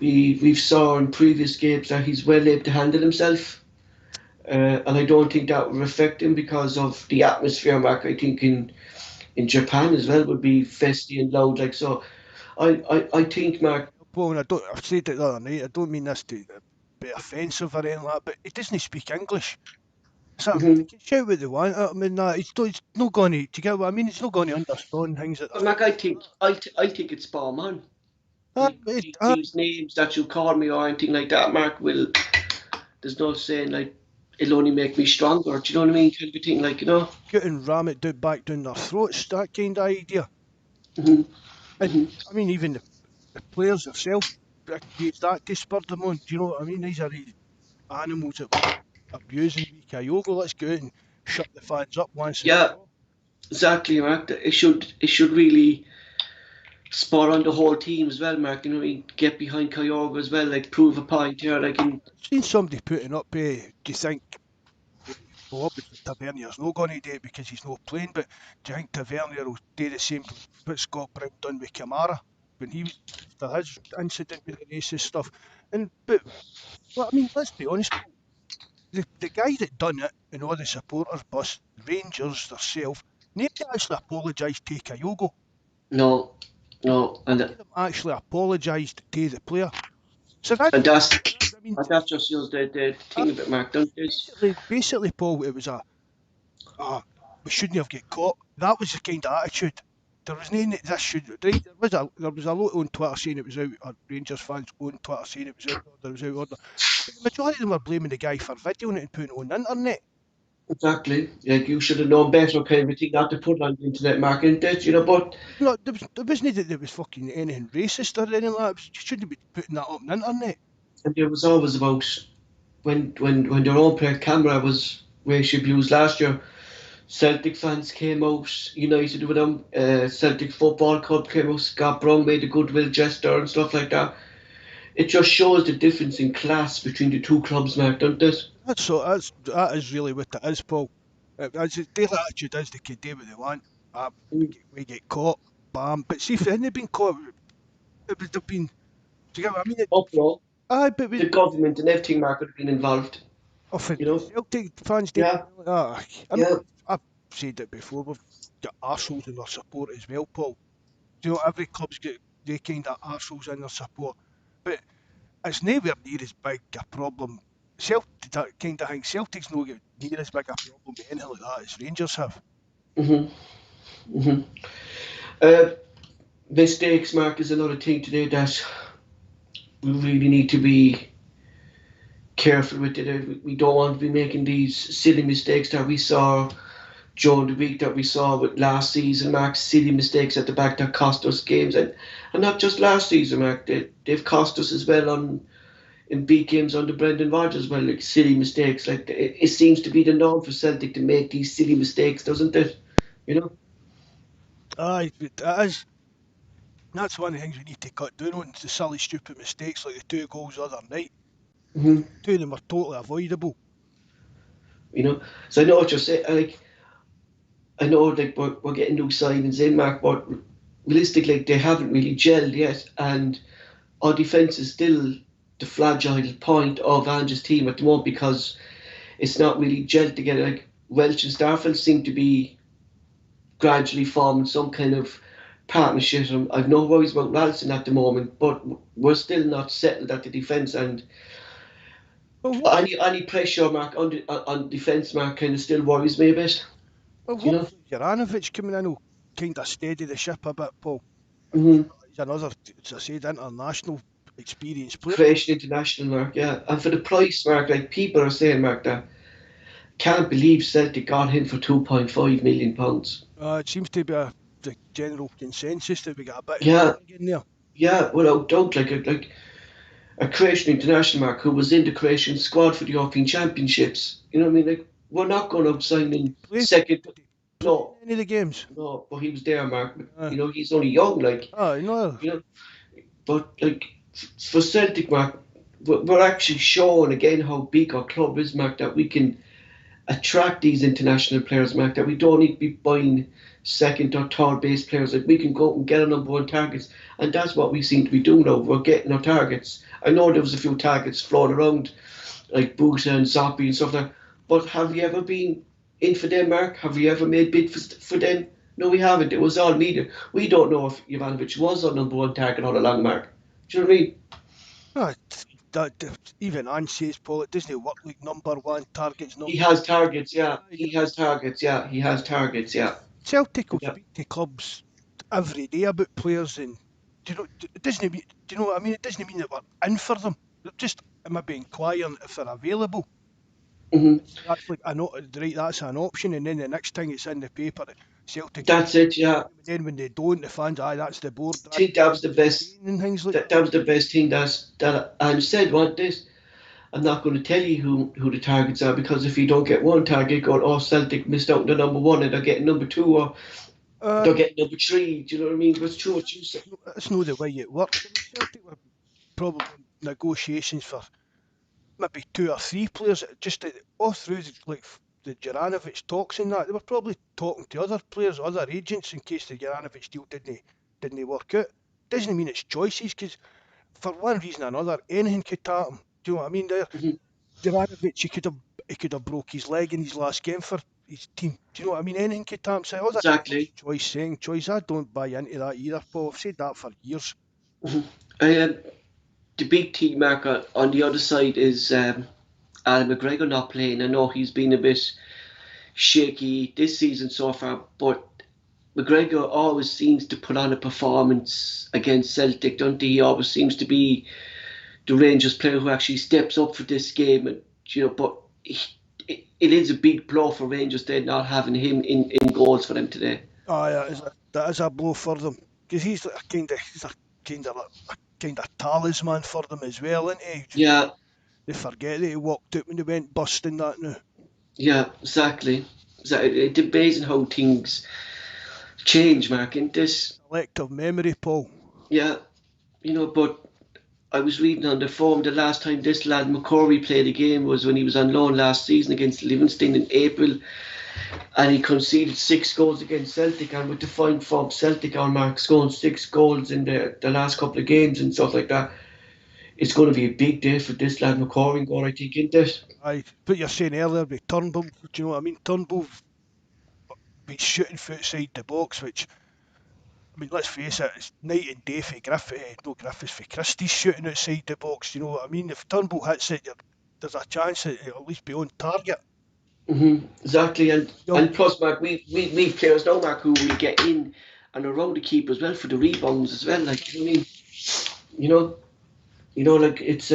we've saw in previous games that he's well able to handle himself. And I don't think that will affect him because of the atmosphere, Mark. I think in Japan as well would be festy and loud, like so. I think, Mark. Paul, and I've said it the other night, I don't mean this to be offensive or anything like that, but he doesn't speak English. So they can shout what they want at him and that. It's not going to, do you get what I mean? It's not going to understand things like that. Mark, I think it's spot on. These names that you call me or anything like that, Mark, there's no saying like it'll only make me stronger. Do you know what I mean? Kind of thing, like, you know. Get and ram it back down their throats, that kind of idea. Mm-hmm. And I mean, even the players themselves use that to spur them on. Do you know what I mean? These are the animals that were abusing Kyogo. Let's go out and shut the fans up once. Yeah, exactly, Mark. It should really spur on the whole team as well, Mark. You know, get behind Kyogo as well, like prove a point here. Like, I've seen somebody putting up. Do you think? Well, obviously Tavernier's not going to do it because he's not playing. But do you think Tavernier will do the same what Scott Brown done with Kamara when he was after his incident with the racist stuff? But well, I mean, let's be honest. The guy that done it and all the supporters bus, Rangers themselves, nobody actually apologised to Kyogo. No, and them actually apologised to the player. So that's just shows the thing of it, Mark. Basically, Paul, it was we shouldn't have get caught. That was the kind of attitude. There was no this should. There was a lot on Twitter saying it was out. Or Rangers fans on Twitter saying it was out. There was out order. But the majority of them were blaming the guy for videoing it and putting it on the internet. Exactly. Like you should have known better, kind of thing, not to put it on the internet, Mark, and that, you know. But no, there wasn't that there was fucking anything racist or anything like that. You shouldn't be putting that up on the internet. And there was always about when their own player camera was racially abused last year. Celtic fans came out, united with them. Celtic Football Club came out. Scott Brown made a goodwill gesture and stuff like that. It just shows the difference in class between the two clubs, Mark, doesn't it? That is really what it is, Paul. Their attitude is they can do what they want. We get caught, bam. But see, if they hadn't been caught, it would have been. Do you get what I mean? Upload. Aye, but The government and everything, Mark, would have been involved. often You know? Celtic fans did. Yeah, I mean, yeah. I've said it before. We've got arseholes in their support as well, Paul. Do you know every club's got they kind of arseholes in their support, but it's nowhere near as big a problem. Celtic kind of think Celtic's not got near as big a problem with anything like that as Rangers have. Mhm. Mhm. Uh, Mistakes, Mark, is another thing today that we really need to be careful with it. We don't want to be making these silly mistakes that we saw during the week, that we saw with last season, Mark. Silly mistakes at the back that cost us games, and not just last season, Mark. They've cost us as well in big games under Brendan Rodgers. Well, like silly mistakes. Like it seems to be the norm for Celtic to make these silly mistakes, doesn't it? You know. Aye, but that is. That's one of the things we need to cut down on, the silly, stupid mistakes like the two goals the other night. hmm Two of them are totally avoidable. So I know what you're saying. Like I know, like we're getting new signings in, Mark, but realistically, they haven't really gelled yet, and our defence is still the fragile point of Ange's team at the moment because it's not really gelled together. Like Welsh and Starfelt seem to be gradually forming some kind of partnership. I've no worries about Ralston at the moment, but we're still not settled at the defence, and Well, what, any pressure, Mark, on defence, Mark, kind of still worries me a bit. You know. Juranovic coming in will kind of steady the ship a bit, Paul. hmm He's another, as I said, international experienced player. Croatian international, Mark, yeah. And for the price, Mark, like people are saying, Mark, that can't believe Celtic got him for £2.5 million. It seems to be the general consensus that we got a bit Yeah, of in there. yeah, without doubt, like a Croatian international, Mark, who was in the Croatian squad for the European Championships. You know what I mean? Like we're not going to sign in Play, second. play No, any of the games. no, but he was there, Mark. Uh, He's only young, like no. you know. But like for Celtic, Mark, we're actually showing again how big our club is, Mark. That we can attract these international players, Mark, that we don't need to be buying second or third base players. Like we can go out and get our number one targets, and that's what we seem to be doing now. We're getting our targets. I know there was a few targets floating around, like Buta and Skpe and stuff like that. But have you ever been in for them, Mark? Have you ever made bid for them? No, we haven't. It was all media. We don't know if Ivanovic was our number one target all along, Mark. Do you know what I mean? Ah, even Ange says, Paul, it doesn't work like number one targets. He has targets, yeah. He has targets, yeah. He has targets, yeah. Celtic will Yeah. speak to clubs every day about players, and it doesn't mean, do you know what I mean? It doesn't mean that we're in for them. They're just maybe inquiring if they're available. hmm That's like right. That's an option, and then the next thing it's in the paper. Celtic. That's it, yeah. Then when they don't, the fans, that's the board. I think that was the best. And things like That was the best thing that I said. Want this? I'm not going to tell you who the targets are because if you don't get one target, go, oh, Celtic missed out on the number one and they're getting number two or they're getting number three. Do you know what I mean? That's true what you said. That's not the way it works. I mean, Celtic were probably in negotiations for maybe two or three players, just all through the Juranovic talks and that. They were probably talking to other players, other agents, in case the Juranovic deal didn't work out. Doesn't mean it's choices, because for one reason or another, anything could happen. Do you know what I mean? There, Mhm. Juranovic, he could have broke his leg in his last game for his team. Do you know what I mean? Anything could happen. So other Exactly. choice, saying choice. I don't buy into that either, Paul. I've said that for years. And the big team marker on the other side is Alan McGregor not playing. I know he's been a bit shaky this season so far, but McGregor always seems to put on a performance against Celtic, don't he? He always seems to be the Rangers player who actually steps up for this game, and but it is a big blow for Rangers then not having him in goals for them today. That is a blow for them, because he's a kind of talisman for them as well, isn't he? Yeah, They forget that he walked out when they went busting that now. yeah, exactly. It's amazing how things change, Mark, isn't this? Selective memory, Paul. Yeah, but I was reading on the forum the last time this lad McCorry played a game was when he was on loan last season against Livingston in April, and he conceded 6 goals against Celtic, and with the fine form Celtic are, Mark, scoring 6 goals in the last couple of games and stuff like that. It's going to be a big day for this lad McCorry, I think, isn't it? Aye, what you're saying earlier with Turnbull, do you know what I mean? Turnbull be shooting for outside the box, which, I mean, let's face it, it's night and day for Griffith, no Griffiths for Christie's shooting outside the box, you know what I mean? If Turnbull hits it, there's a chance that it'll at least be on target. Exactly, and Young- plus, Mark, we've players now, Mark, who will get in and around the keeper as well for the rebounds as well. Like, you know what I mean? Like it's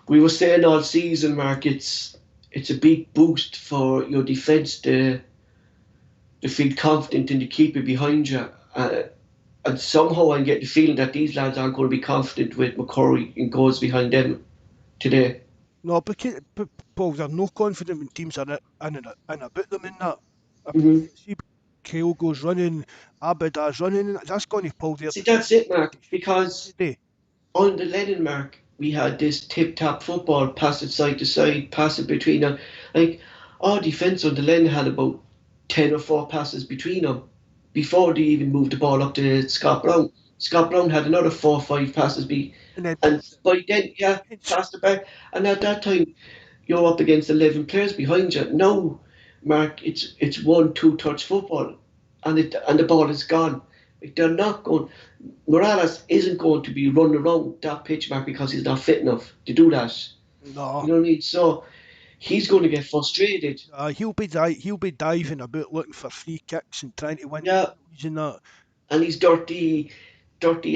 we were saying all season, Mark. It's a big boost for your defence to feel confident in the keeper behind you. And somehow I get the feeling that these lads aren't going to be confident with McCurry and goals behind them today. No, but Paul, they're no confident when teams are in and about them in that. I Mm-hmm. mean, see, Kale goes running, Abada's running, that's going to pull their... See, that's it, Mark, because today. on the Lennon, Mark, we had this tip-tap football, pass it side to side, pass it between them. Like, our defence on the Lennon had about 10 or 4 passes between them before they even moved the ball up to Scott Brown. Scott Brown had another 4 or 5 passes, and by then, passed it back. And at that time, you're up against 11 players behind you. Now, Mark, it's 1-2 touch football, and the ball is gone. Like, they're not going. Morales isn't going to be running around that pitch, Mark, because he's not fit enough to do that. No. You know what I mean? So he's going to get frustrated. He'll be diving about looking for free kicks and trying to win. Yeah. Using that. And he's dirty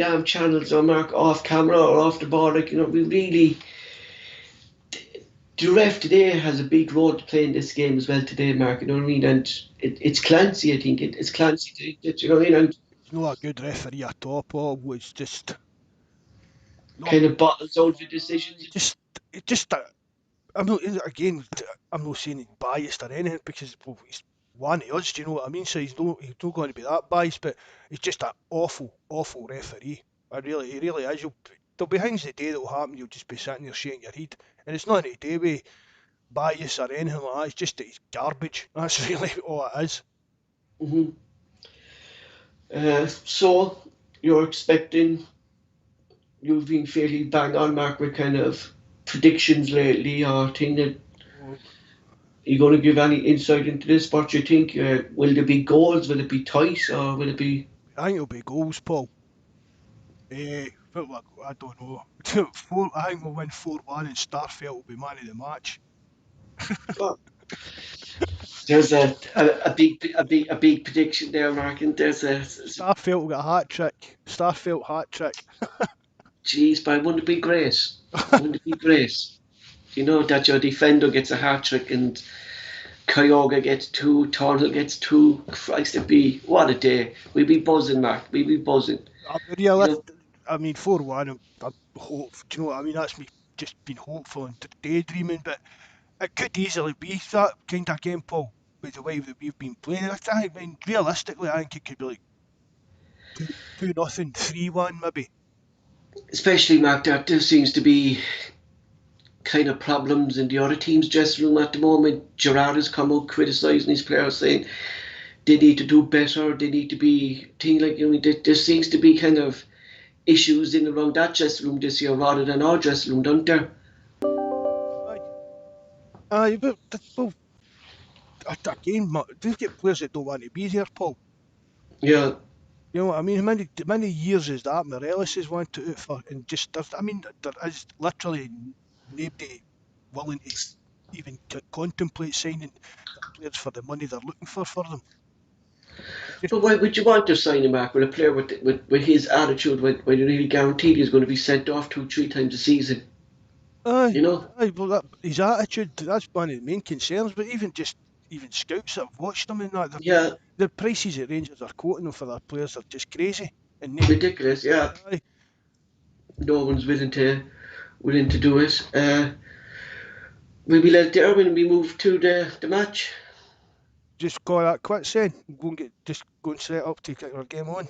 arm channels on Mark off camera or off the ball. Like, we really. The ref today has a big role to play in this game as well today, Mark. You know what I mean? And it's Clancy, I think. It's Clancy. You know what I mean? And he's not a good referee at all, Paul. It's just kind of bottles out the decisions. I'm not saying he's biased or anything because he's one of us, do you know what I mean? So he's not going to be that biased, but he's just an awful referee. He really is. There'll be things the day that will happen, you'll just be sitting there shaking your head. And it's not any day with bias or anything like that, it's just that he's garbage. That's really all it is. So you're expecting, you've been fairly bang on, Mark, with kind of predictions lately, or thing that are you going to give any insight into this? What you think? Will there be goals? Will it be tight, or will it be? I think it'll be goals, Paul. I don't know. I think we'll win 4-1 and Starfelt will be man of the match. There's a big prediction there, Mark, and there's a Starfelt will get a hat trick. Starfelt hat trick. Jeez, but wouldn't it be great? Wouldn't it be great? You know that your defender gets a hat trick and Kyoga gets 2, Tornhill gets 2. Christ, what a day. We'd be buzzing, Mark. We'd be buzzing. I mean, 4-1, I hope, do you know what I mean? That's me just being hopeful and daydreaming, but it could easily be that kind of game, Paul, with the way that we've been playing. I mean, realistically, I think it could be like 2-0, 3-1 maybe. Especially, Mark, there seems to be kind of problems in the other team's dressing room at the moment. Gerrard has come out criticising his players, saying they need to do better, they need to be things like, there seems to be kind of issues in around that dressing room this year rather than our dressing room, don't there? But again, they've got players that don't want to be here, Paul. Yeah. You know what I mean? How many years is that Morelos has wanted out for? And just, there is literally nobody willing to even contemplate signing players for the money they're looking for them. But why would you want to sign him, Mark, with a player with his attitude when you're really guaranteed he's going to be sent off 2-3 times a season? His attitude, that's one of the main concerns, but even scouts that have watched them and that, the prices that Rangers are quoting them for their players are just crazy. And ridiculous, yeah. No one's willing to do it. Will we let it there when we move to the match? just call that quits then. Go and set up to get our game on.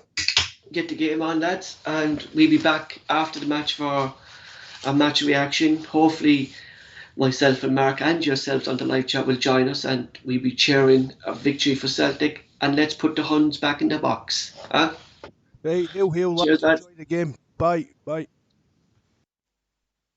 Get the game on, lads, and we'll be back after the match for a match reaction. Hopefully myself and Mark and yourselves on the live chat will join us, and we'll be cheering a victory for Celtic, and let's put the Huns back in the box. Right, hail, Cheers, lads. enjoy the game. Bye.